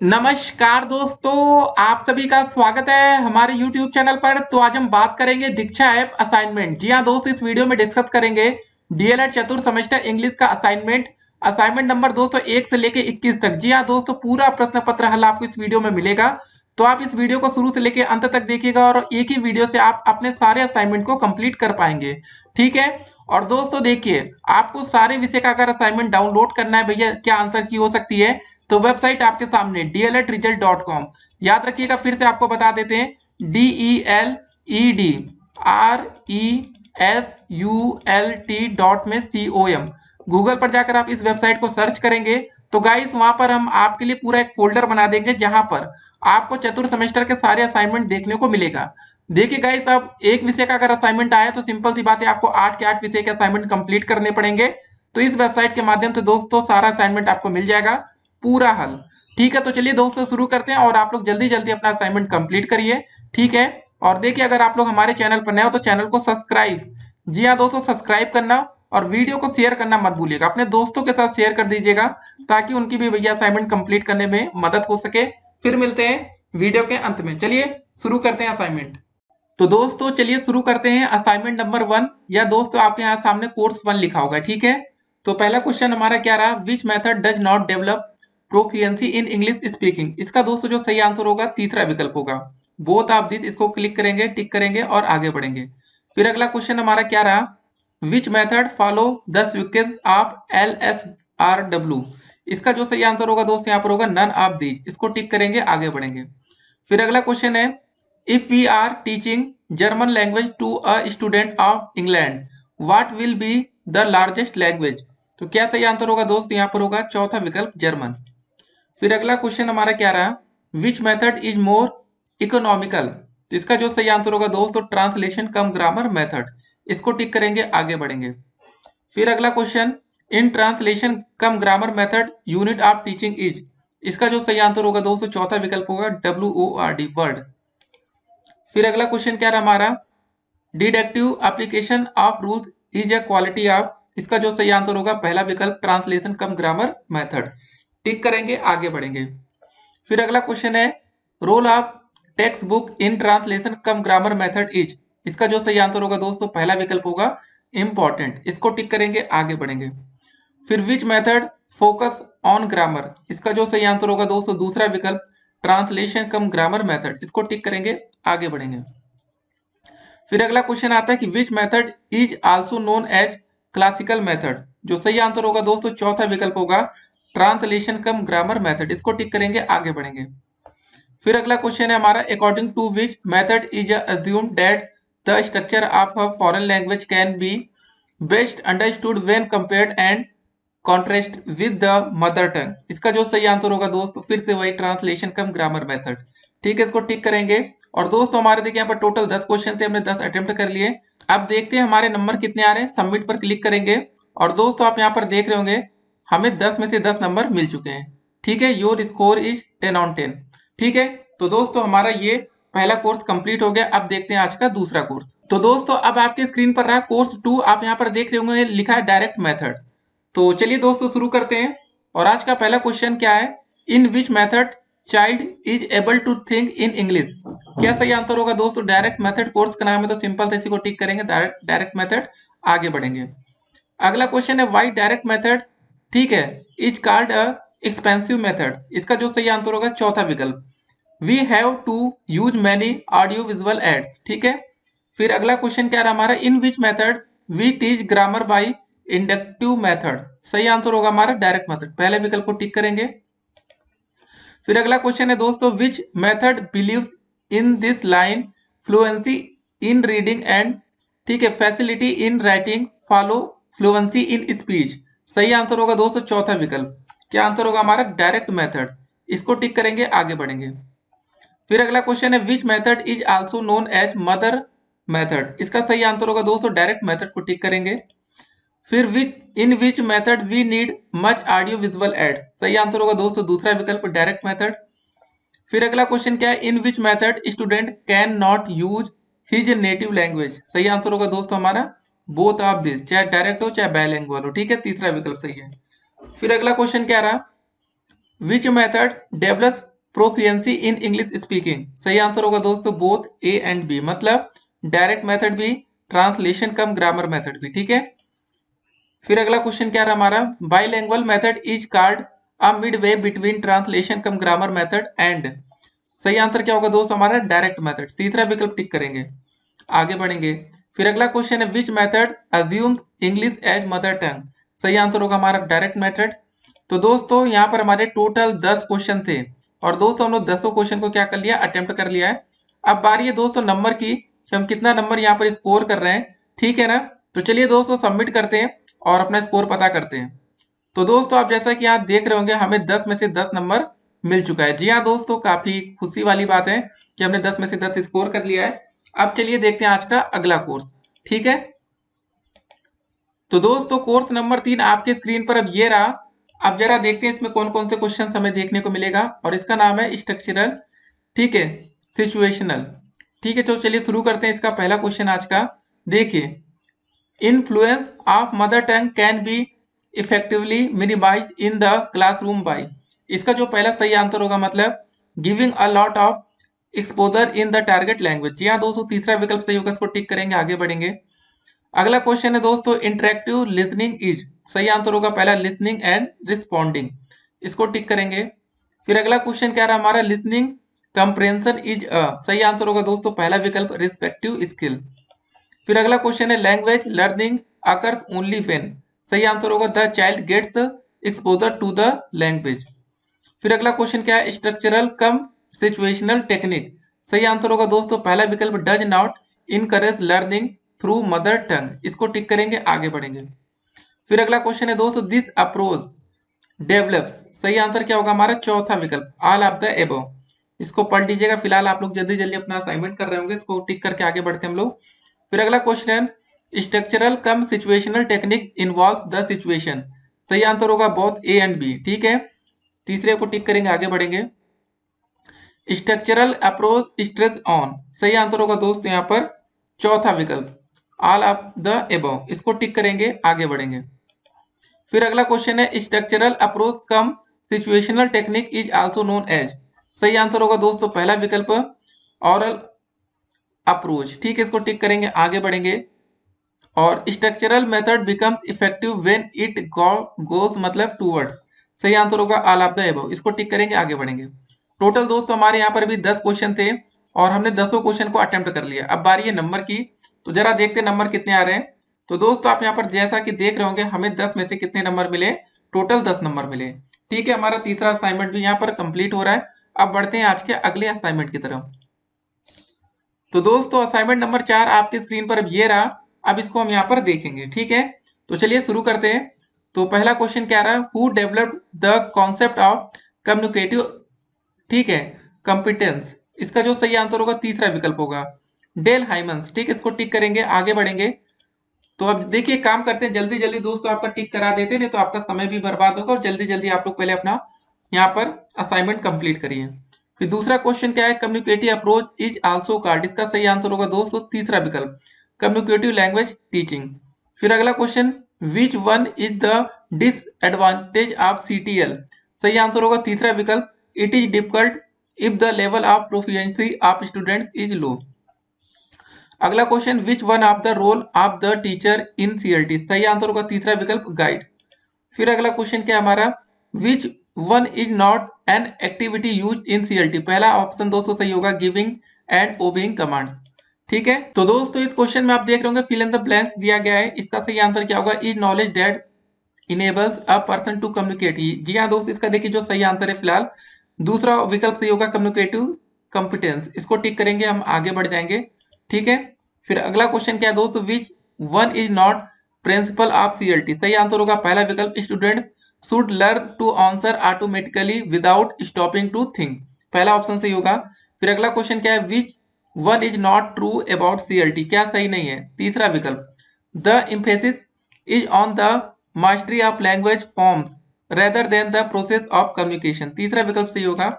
नमस्कार दोस्तों, आप सभी का स्वागत है हमारे YouTube चैनल पर। तो आज हम बात करेंगे दीक्षा ऐप असाइनमेंट। जी हाँ दोस्तों, इस वीडियो में डिस्कस करेंगे डीएलएड चतुर्थ सेमेस्टर इंग्लिश का असाइनमेंट। असाइनमेंट नंबर दोस्तों 1 से लेके 21 तक। जी हाँ दोस्तों, पूरा प्रश्न पत्र हल आपको इस वीडियो में मिलेगा। तो आप इस वीडियो को शुरू से लेके अंत तक देखिएगा और एक ही वीडियो से आप अपने सारे असाइनमेंट को कंप्लीट कर पाएंगे। ठीक है। और दोस्तों देखिए, आपको सारे विषय का अगर असाइनमेंट डाउनलोड करना है, भैया क्या आंसर की हो सकती है, तो वेबसाइट आपके सामने dledresult.com। याद रखिएगा, फिर से आपको बता देते हैं, DELEDRESULT.com। गूगल पर जाकर आप इस वेबसाइट को सर्च करेंगे तो गाइस वहां पर हम आपके लिए पूरा एक फोल्डर बना देंगे जहां पर आपको चतुर्थ सेमेस्टर के सारे असाइनमेंट देखने को मिलेगा। देखिए गाइस, अब एक विषय का अगर असाइनमेंट आया तो सिंपल सी बात है, आपको 8 के 8 विषय के असाइनमेंट कंप्लीट करने पड़ेंगे। तो इस वेबसाइट के माध्यम से दोस्तों सारा असाइनमेंट आपको मिल जाएगा, पूरा हल। ठीक है, तो चलिए दोस्तों शुरू करते हैं और आप लोग जल्दी जल्दी अपना असाइनमेंट कंप्लीट करिए। ठीक है। और देखिए, अगर आप लोग हमारे चैनल पर नए हो तो चैनल को सब्सक्राइब, जी हाँ दोस्तों, सब्सक्राइब करना और वीडियो को शेयर करना मत भूलिएगा, अपने दोस्तों के साथ शेयर कर दीजिएगा ताकि उनकी भी भैया असाइनमेंट कंप्लीट करने में मदद हो सके। फिर मिलते हैं वीडियो के अंत में। चलिए शुरू करते हैं असाइनमेंट। तो दोस्तों चलिए शुरू करते हैं असाइनमेंट नंबर 1। या दोस्तों आपके यहाँ सामने कोर्स 1 लिखा होगा। ठीक है। तो पहला क्वेश्चन हमारा क्या रहा, which method does not develop proficiency in English speaking. इसका दोस्तों जो सही आंसर होगा तीसरा विकल्प होगा, बोथ ऑफ दिस। इसको क्लिक करेंगे, टिक करेंगे और आगे बढ़ेंगे। फिर अगला क्वेश्चन हमारा क्या रहा, which method follow the sequence of LSRW। इसका जो सही आंसर होगा दोस्त यहाँ पर होगा नन ऑफ दीज। इसको टिक करेंगे, आगे बढ़ेंगे। फिर अगला क्वेश्चन है, if we are teaching German language to a student of England, what will be the largest language. तो क्या सही आंसर होगा दोस्त, यहाँ पर होगा चौथा विकल्प जर्मन। फिर अगला क्वेश्चन हमारा क्या रहा, विच मेथड इज मोर इकोनॉमिकल। तो इसका जो सही आंसर होगा दोस्तों ट्रांसलेशन कम ग्रामर मेथड। इसको टिक करेंगे, आगे बढ़ेंगे। फिर अगला question, in translation cum grammar method unit of teaching is. इसका जो सही आंसर होगा दोस्तों चौथा विकल्प होगा WORD, वर्ड। फिर अगला क्वेश्चन क्या रहा हमारा, deductive application of rules is a quality of. इसका जो सही आंसर होगा पहला विकल्प translation cum grammar method. Tick करेंगे, आगे बढ़ेंगे। फिर अगला क्वेश्चन है, role of text book in translation cum grammar method is. इसका जो सही आंसर होगा दोस्तों पहला विकल्प होगा इंपॉर्टेंट। इसको टिक करेंगे, आगे बढ़ेंगे। फिर which method focus on grammar. इसका जो सही आंसर होगा दोस्तों दूसरा विकल्प ट्रांसलेशन कम ग्रामर मेथड। इसको टिक करेंगे, आगे बढ़ेंगे। फिर अगला क्वेश्चन आता है कि which method is also known as classical method. जो सही आंसर होगा दोस्तों चौथा विकल्प होगा ट्रांसलेशन कम ग्रामर मेथड। इसको टिक करेंगे, आगे बढ़ेंगे। फिर अगला क्वेश्चन है हमारा, according to which method is assume that the structure of a foreign language can be best understood when compared and contrast with the mother tongue. इसका जो सही आंसर होगा दोस्तों फिर से वही ट्रांसलेशन कम ग्रामर मेथड। ठीक है, इसको टिक करेंगे। और दोस्तों हमारे देखिए यहाँ पर टोटल 10 क्वेश्चन थे, हमने 10 अटेम्प्ट कर लिए। अब देखते हैं हमारे नंबर कितने आ रहे हैं। सबमिट पर क्लिक करेंगे और दोस्तों आप यहाँ पर देख रहे होंगे हमें 10 में से 10 नंबर मिल चुके हैं। ठीक है, योर स्कोर इज 10/10। ठीक है, तो दोस्तों हमारा ये पहला कोर्स कंप्लीट हो गया। अब देखते हैं आज का दूसरा कोर्स। तो दोस्तों अब आपके स्क्रीन पर रहा कोर्स 2। आप यहाँ पर देख रहे होंगे लिखा है डायरेक्ट मेथड। तो चलिए दोस्तों शुरू करते हैं। और आज का पहला क्वेश्चन क्या है, in which method child is able to think in English. क्या सही आंसर होगा दोस्तों, डायरेक्ट मेथड कोर्स का नाम है तो सिंपल से इसी को टिक करेंगे, डायरेक्ट मेथड, आगे बढ़ेंगे। अगला क्वेश्चन है वाई डायरेक्ट मेथड, ठीक है, is called a expensive method. इसका जो सही आंसर होगा चौथा विकल्प, we have to use many audio visual aids. ठीक है। फिर अगला क्वेश्चन क्या रहा हमारा, in which method we teach grammar by inductive method. सही आंसर होगा हमारा डायरेक्ट मेथड, पहले विकल्प को टिक करेंगे। फिर अगला क्वेश्चन है दोस्तों, which method believes in this line fluency in reading and, ठीक है, facility in writing follow fluency in speech. सही आंसर होगा दोस्तों चौथा विकल्प, क्या आंसर होगा हमारा डायरेक्ट मेथड। इसको टिक करेंगे, आगे बढ़ेंगे। फिर अगला क्वेश्चन है which method is also known as mother method. इसका सही आंसर होगा दोस्तों डायरेक्ट मेथड को टिक करेंगे। फिर which method we need much audio visual aids. सही आंसर होगा दोस्तों दूसरा विकल्प डायरेक्ट मेथड। फिर अगला क्वेश्चन क्या है, in which method student can not use his native language. सही आंसर होगा दोस्तों हमारा बोथ ऑफ दिस, चाहे डायरेक्ट हो चाहे बायलैंग्युअल हो। ठीक है, तीसरा विकल्प सही है। फिर अगला क्वेश्चन क्या रहा, which method develops proficiency in English speaking? सही आंसर होगा दोस्तों बोथ ए एंड बी, मतलब डायरेक्ट मेथड भी, ट्रांसलेशन कम ग्रामर मेथड भी। ठीक है, फिर अगला क्वेश्चन क्या रहा हमारा, bilingual method is called a mid way between translation cum grammar method and. सही आंसर क्या होगा दोस्त हमारा डायरेक्ट मेथड, तीसरा विकल्प टिक करेंगे, आगे बढ़ेंगे। फिर अगला क्वेश्चन है which method assume English as mother tongue? सही आंसर होगा हमारा डायरेक्ट मेथड। तो दोस्तों यहाँ पर हमारे टोटल 10 क्वेश्चन थे और दोस्तों हम लोग 10 क्वेश्चन को क्या कर लिया, अटेम्प्ट कर लिया है। अब बारी है दोस्तों नंबर की कि हम कितना नंबर यहाँ पर स्कोर कर रहे हैं, ठीक है ना। तो चलिए दोस्तों सबमिट करते हैं और अपना स्कोर पता करते हैं। तो दोस्तों आप जैसा कि आप देख रहे होंगे हमें 10 में से 10 नंबर मिल चुका है। जी हाँ दोस्तों, काफी खुशी वाली बात है कि हमने 10 में से 10 स्कोर कर लिया है। अब चलिए देखते हैं आज का अगला कोर्स, ठीक है। तो दोस्तों कोर्स नंबर 3 आपके स्क्रीन पर अब ये रहा। अब जरा देखते हैं इसमें कौन कौन से क्वेश्चन हमें देखने को मिलेगा, और इसका नाम है स्ट्रक्चरल, ठीक है, सिचुएशनल। ठीक है, तो चलिए शुरू करते हैं इसका पहला क्वेश्चन आज का। देखिए, influence of mother tongue can be effectively minimized in the classroom by। इसका जो पहला सही आंसर होगा मतलब giving a lot of exposure in the target language. जी हाँ दोस्तों, तीसरा विकल्प सही होगा, इसको टिक करेंगे, आगे बढ़ेंगे। अगला क्वेश्चन है दोस्तों इंटरेक्टिव लिसनिंग इज। सही आंसर होगा पहला लिसनिंग एंड रिस्पॉन्डिंग, इसको टिक करेंगे। फिर अगला क्वेश्चन क्या रहा हमारा, लिसनिंग कंप्रेंशन इज अ। सही आंसर होगा दोस्तों पहला विकल्प रिस्पेक्टिव स्किल। फिर अगला क्वेश्चन है language learning occurs only when. सही आंसर होगा the child gets exposure to the language. फिर अगला क्वेश्चन क्या है, स्ट्रक्चरल कम सिचुएशनल टेक्निक। सही आंसर होगा दोस्तों पहला विकल्प does not encourage learning through mother tongue, इसको टिक करेंगे, आगे बढ़ेंगे। फिर अगला क्वेश्चन है दोस्तों दिस अप्रोच डेवलप्स। सही आंसर क्या होगा हमारा चौथा विकल्प ऑल ऑफ द एबव, इसको पढ़ लीजिएगा। फिलहाल आप लोग जल्दी जल्दी अपना असाइनमेंट कर रहे होंगे, इसको टिक करके आगे बढ़ते हैं हम लोग। फिर अगला question structural cum situational technique involve the situation. सही आंसर होगा बोथ ए एंड बी, ठीक है, तीसरे को टिक करेंगे, आगे बढ़ेंगे। Structural approach stress on. सही आंसर होगा दोस्त यहाँ पर चौथा विकल्प ऑल ऑफ द एबव, इसको टिक करेंगे, आगे बढ़ेंगे। फिर अगला क्वेश्चन है structural approach cum situational technique is also known as. सही आंसर होगा दोस्तों पहला विकल्प ऑरल अप्रोच, ठीक है, इसको टिक करेंगे, आगे बढ़ेंगे। और structural method becomes effective when it goes मतलब टूवर्ड्स। सही आंसर होगा ऑल ऑफ द एबव, इसको टिक करेंगे, आगे बढ़ेंगे। टोटल दोस्तों हमारे यहाँ पर भी 10 क्वेश्चन थे और हमने 10 क्वेश्चन को अटेम्प्ट कर लिया। अब बारी है नंबर की, तो जरा देखते हैं नंबर कितने आ रहे हैं। तो दोस्तों आप यहाँ पर जैसा कि देख रहे होंगे हमें 10 में से कितने नंबर मिले, टोटल 10 नंबर मिले। ठीक है, हमारा तीसरा असाइनमेंट भी यहाँ पर कंप्लीट हो रहा है। अब बढ़ते हैं आज के अगले असाइनमेंट की तरफ। तो दोस्तों असाइनमेंट नंबर 4 आपके स्क्रीन पर अब ये रहा। अब इसको हम यहाँ पर देखेंगे, ठीक है, तो चलिए शुरू करते हैं। तो पहला क्वेश्चन क्या रहा, who developed the concept of communicative, ठीक है, कॉम्पिटेंस। इसका जो सही आंसर होगा तीसरा विकल्प होगा डेल हाइमंस, ठीक है, इसको टिक करेंगे, आगे बढ़ेंगे। तो अब देखिए काम करते हैं जल्दी जल्दी दोस्तों, आपका टिक करा देते नहीं तो आपका समय भी बर्बाद होगा, और जल्दी जल्दी आप लोग पहले अपना यहाँ पर असाइनमेंट कंप्लीट करिए। फिर दूसरा क्वेश्चन क्या है, communicative approach is also called. इसका सही आंसर होगा दोस्तों तीसरा विकल्प कम्युनिकेटिव लैंग्वेज टीचिंग। फिर अगला question which one is the disadvantage of CTL. सही आंसर होगा तीसरा विकल्प it is difficult if the level of proficiency of students is low. अगला question which one of the role of the teacher in CLT. सही answer होगा तीसरा विकल्प guide. फिर अगला क्वेश्चन क्या हमारा which one is not an activity use in CLT. पहला ऑप्शन दोस्तों सही होगा गिविंग एंड ओबेइंग कमांड्स, ठीक है। तो दोस्तों इस क्वेश्चन में आप देख रहे होंगे फिल इन द ब्लैंक्स दिया गया है, इसका सही आंसर क्या होगा is knowledge that enables a person to communicate. जी हाँ दोस्त, इसका देखिए जो सही आंसर है फिलहाल दूसरा विकल्प सही होगा कम्युनिकेटिव कॉम्पिटेंस, इसको टिक करेंगे, हम आगे बढ़ जाएंगे, ठीक है। फिर अगला क्वेश्चन क्या है दोस्तों which one is not principle of CLT. सही आंसर होगा पहला विकल्प students should learn to answer automatically without stopping to think, पहला ऑप्शन सही होगा। फिर अगला क्वेश्चन क्या है which one is not true about CLT, क्या सही नहीं है, तीसरा विकल्प the emphasis is on the mastery of language forms rather than the process of communication, तीसरा विकल्प सही होगा।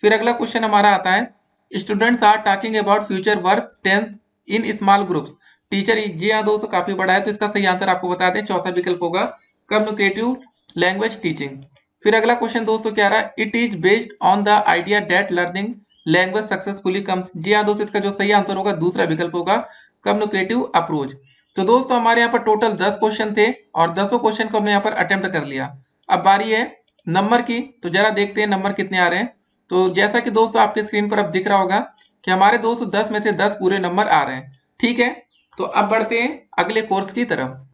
फिर अगला क्वेश्चन हमारा आता है students are talking about future work tense in small groups. Teacher जी हाँ दोस्तों काफी बड़ा है, तो इसका सही आंसर आपको बता दें चौथा विकल्प होगा कम्युनिकेटिव लैंग्वेज टीचिंग। फिर अगला क्वेश्चन दोस्तों क्या रहा है, it is based on the idea that learning language successfully comes. जी हाँ दोस्तों, इसका जो सही आंसर होगा दूसरा विकल्प होगा कम्युनिकेटिव अप्रोच। तो दोस्तों हमारे यहाँ पर टोटल 10 क्वेश्चन थे और 10 क्वेश्चन को हमने यहाँ पर अटेम्प्ट कर लिया। अब बारी है नंबर की, तो जरा देखते हैं नंबर कितने आ रहे हैं। तो जैसा कि दोस्तों आपके स्क्रीन पर अब दिख रहा होगा कि हमारे दोस्तों 10 में से 10 पूरे नंबर आ रहे हैं। ठीक है, तो अब बढ़ते हैं अगले कोर्स की तरफ।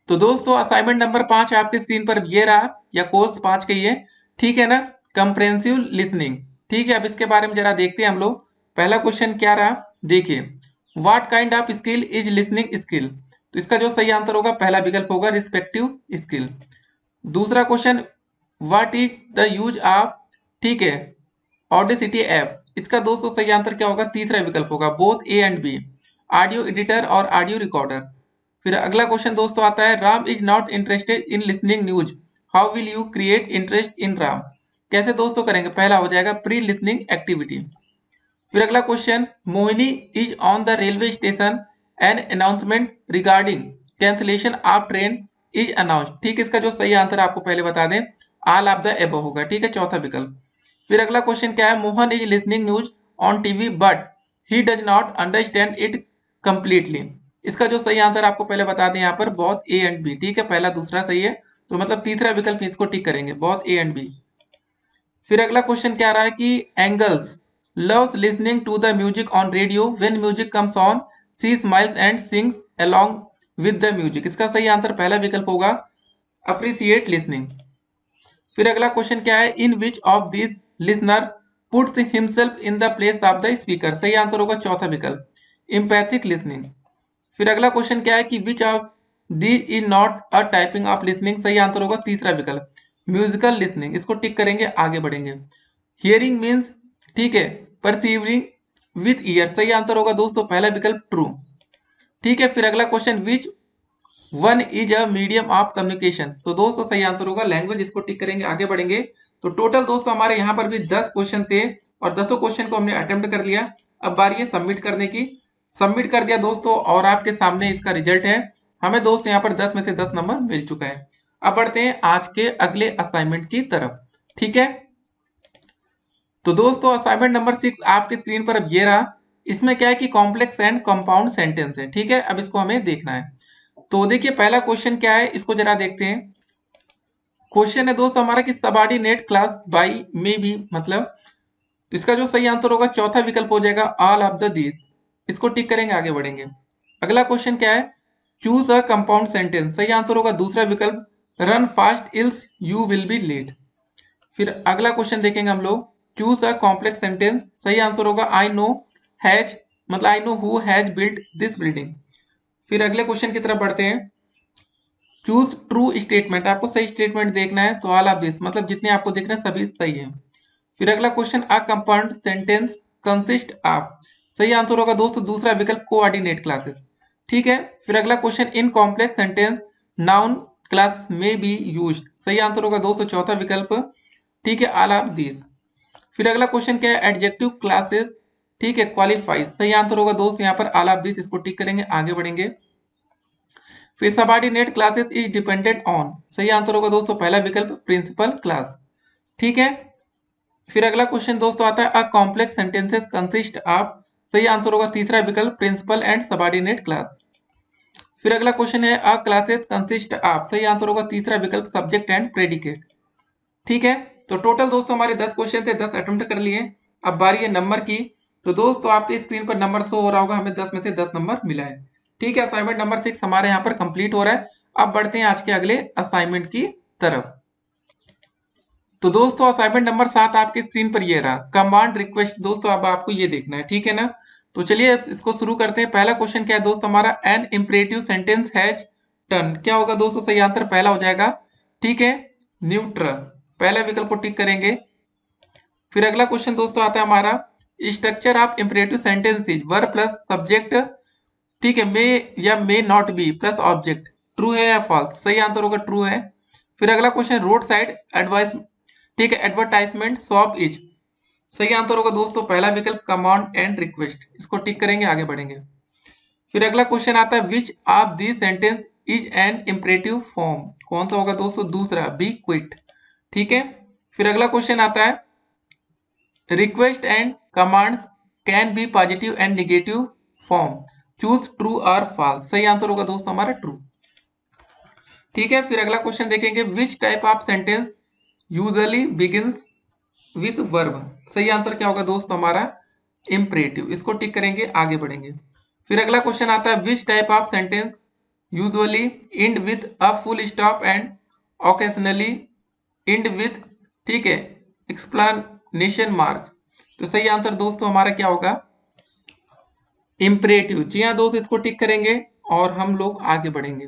तो दोस्तों असाइनमेंट नंबर 5 आपके स्क्रीन पर ये रहा, या कोर्स 5 के ये, ठीक है ना, कंप्रेहेंसिव लिसनिंग। ठीक है, अब इसके बारे में जरा देखते हैं हम लोग। पहला क्वेश्चन क्या रहा, देखिए, what kind of skill is listening skill. तो इसका जो सही आंसर होगा पहला विकल्प होगा रिस्पेक्टिव स्किल। दूसरा question, what is the use of, ठीक है, ऑडेसिटी ऐप। इसका दोस्तों सही आंसर क्या होगा, तीसरा विकल्प होगा both A and B, audio editor और ऑडियो रिकॉर्डर। फिर अगला क्वेश्चन दोस्तों आता है, Ram is not interested in listening news, how will you create interest in Ram. कैसे दोस्तों करेंगे, पहला हो जाएगा प्री लिसनिंग एक्टिविटी। फिर अगला question, Mohini is on the railway station, an announcement regarding cancellation of train is announced. ठीक, इसका जो सही आंसर आपको पहले बता दें, ऑल ऑफ द एबव होगा। ठीक है, चौथा विकल्प। फिर अगला क्वेश्चन क्या है, Mohan is listening news on TV but he does not understand it completely. इसका जो सही आंसर आपको पहले बता दें यहाँ पर बहुत ए एंड बी। ठीक है, पहला दूसरा सही है, तो मतलब तीसरा विकल्प इसको टिक करेंगे, बहुत ए एंड बी। फिर अगला क्वेश्चन क्या रहा है कि angles loves listening to the music on radio, when music comes on she smiles and sings along with the music। इसका सही आंसर पहला विकल्प होगा appreciate listening। फिर अगला क्वेश्चन क्या है, in which of this listener puts himself in the place of the speaker. सही आंसर होगा चौथा विकल्प एम्पैथिक लिसनिंग। फिर अगला क्वेश्चन क्या है कि विच of this is not a typing of listening. सही आंसर होगा तीसरा विकल्प म्यूजिकल लिसनिंग। इसको टिक करेंगे, आगे बढ़ेंगे। हियरिंग मीन्स, ठीक है, परसीविंग विथ ईयर। सही आंसर होगा दोस्तों पहला विकल्प ट्रू। ठीक है, फिर अगला question, which one is a medium of communication. तो दोस्तों सही आंसर होगा लैंग्वेज, इसको टिक करेंगे, आगे बढ़ेंगे। तो टोटल दोस्तों हमारे यहाँ पर भी 10 क्वेश्चन थे और 10 क्वेश्चन को हमने अटेम्प्ट कर लिया। अब बारी है सबमिट करने की। सबमिट कर दिया दोस्तों और आपके सामने इसका रिजल्ट है। हमें दोस्त यहाँ पर 10 में से 10 नंबर मिल चुका है। अब बढ़ते हैं आज के अगले असाइनमेंट की तरफ। ठीक है, तो दोस्तों असाइनमेंट नंबर 6 आपके स्क्रीन पर अब ये रहा। इसमें क्या है कि कॉम्प्लेक्स एंड कंपाउंड सेंटेंस है। ठीक है, अब इसको हमें देखना है। तो देखिए पहला क्वेश्चन क्या है, इसको जरा देखते हैं। क्वेश्चन है दोस्तों हमारा कि सबऑर्डिनेट क्लास बाई में भी, मतलब, तो इसका जो सही आंसर होगा चौथा विकल्प हो जाएगा ऑल ऑफ द दिस। इसको टिक करेंगे, आगे बढ़ेंगे। अगला क्वेश्चन क्या है, चूज अ कंपाउंड सेंटेंस। सही आंसर होगा दूसरा विकल्प run fast else you will be late. फिर अगला क्वेश्चन देखेंगे हम लोग, चूज अ कॉम्प्लेक्स सेंटेंस। सही आंसर होगा आई नो हैज, मतलब I know who has built this building. फिर अगले क्वेश्चन की तरफ बढ़ते हैं, चूज ट्रू स्टेटमेंट। आपको सही स्टेटमेंट देखना है, तो ऑल ऑफ दिस, मतलब जितने आपको देखना है सभी सही है। फिर अगला question, a compound sentence consist of. सही आंसर होगा दोस्तों दूसरा विकल्प कोऑर्डिनेट क्लासेस। ठीक है, फिर अगला question, in complex sentence noun class में बी यूज्ड। सही आंसर होगा दोस्तों चौथा विकल्प, ठीक है, ऑल ऑफ दिस। फिर अगला क्वेश्चन क्या है, एडजेक्टिव क्लासेस, ठीक है, क्वालिफाइज। सही आंसर होगा दोस्त यहाँ पर ऑल ऑफ दिस, इसको टिक करेंगे, आगे बढ़ेंगे। फिर subordinate classes is dependent on. सही आंसर होगा दोस्तों पहला विकल्प प्रिंसिपल क्लास। ठीक है, फिर अगला क्वेश्चन दोस्तों आता है, a complex sentences consist of. सही आंसर होगा तीसरा विकल्प प्रिंसिपल एंड सबऑर्डिनेट क्लास। फिर अगला क्वेश्चन है, अ क्लासेस कंसिस्ट ऑफ। सही आंसर होगा तीसरा विकल्प सब्जेक्ट एंड प्रेडिकेट। ठीक है, तो टोटल दोस्तों हमारे 10 क्वेश्चन थे, 10 अटेम्प्ट कर लिए। अब बारी है नंबर की। तो दोस्तों आपके स्क्रीन पर नंबर शो हो रहा होगा, हमें 10 में से 10 नंबर मिला है। ठीक है, असाइनमेंट नंबर 6 हमारे यहाँ पर कंप्लीट हो रहा है। अब बढ़ते हैं आज के अगले असाइनमेंट की तरफ। तो दोस्तों असाइनमेंट नंबर 7 आपके स्क्रीन पर ये रहा, कमांड रिक्वेस्ट। दोस्तों अब आपको ये देखना है, ठीक है ना। तो चलिए इसको शुरू करते हैं। पहला क्वेश्चन क्या है दोस्त हमारा, an imperative sentence has turn. क्या होगा दोस्तों, सही आंसर पहला हो जाएगा, ठीक है, न्यूट्रल। पहला विकल्प को टिक करेंगे। फिर अगला क्वेश्चन दोस्तों आता है हमारा, structure of imperative sentences verb plus subject, ठीक है, मे या may not be plus object, true है या फॉल्स। सही आंसर होगा ट्रू है। फिर अगला क्वेश्चन, रोड साइड एडवाइस, ठीक है, एडवर्टाइजमेंट शॉप इज। सही आंसर होगा दोस्तों पहला विकल्प कमांड एंड रिक्वेस्ट। इसको टिक करेंगे, आगे बढ़ेंगे। फिर अगला क्वेश्चन आता है, which of this sentence is an imperative form. कौन सा होगा दोस्तों, दूसरा, बी क्विट। ठीक है। फिर अगला क्वेश्चन आता है request and commands can be positive and negative form, choose true और फॉल्स। सही आंसर होगा दोस्तों हमारा ट्रू। ठीक है। फिर अगला क्वेश्चन देखेंगे विच type of sentence usually begins with verb. सही आंसर क्या होगा दोस्त हमारा इम्परेटिव। इसको टिक करेंगे, आगे बढ़ेंगे। फिर अगला क्वेश्चन आता है विच type of sentence usually and with a full stop and occasionally and with, ठीक है, एक्सप्लेनेशन मार्क। तो सही आंसर दोस्तों हमारा क्या होगा इम्परेटिव। जी हाँ दोस्त, इसको टिक करेंगे और हम लोग आगे बढ़ेंगे।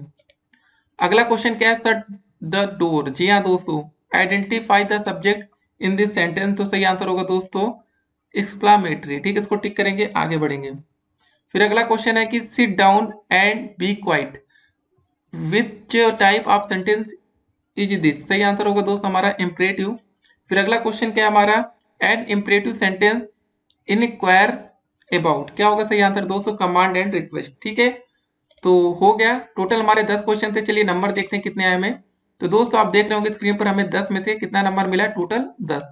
अगला क्वेश्चन क्या है शट द डोर। जी हाँ दोस्तों, identify the subject in this sentence. तो सही आंसर होगा दोस्तों एक्सक्लामेटरी। ठीक है, इसको टिक करेंगे, आगे बढ़ेंगे। फिर अगला क्वेश्चन है कि sit down and be quiet, which type of sentence is this. सही आंसर होगा दोस्त हमारा इम्परेटिव। फिर अगला क्वेश्चन क्या है हमारा an imperative sentence inquire about. क्या होगा सही आंसर दोस्तों कमांड एंड रिक्वेस्ट। ठीक है, तो हो गया। टोटल हमारे 10 क्वेश्चन थे। चलिए नंबर देखते हैं कितने आए हमें। तो दोस्तों आप देख रहे होंगे स्क्रीन पर हमें 10 में से कितना नंबर मिला है, टोटल 10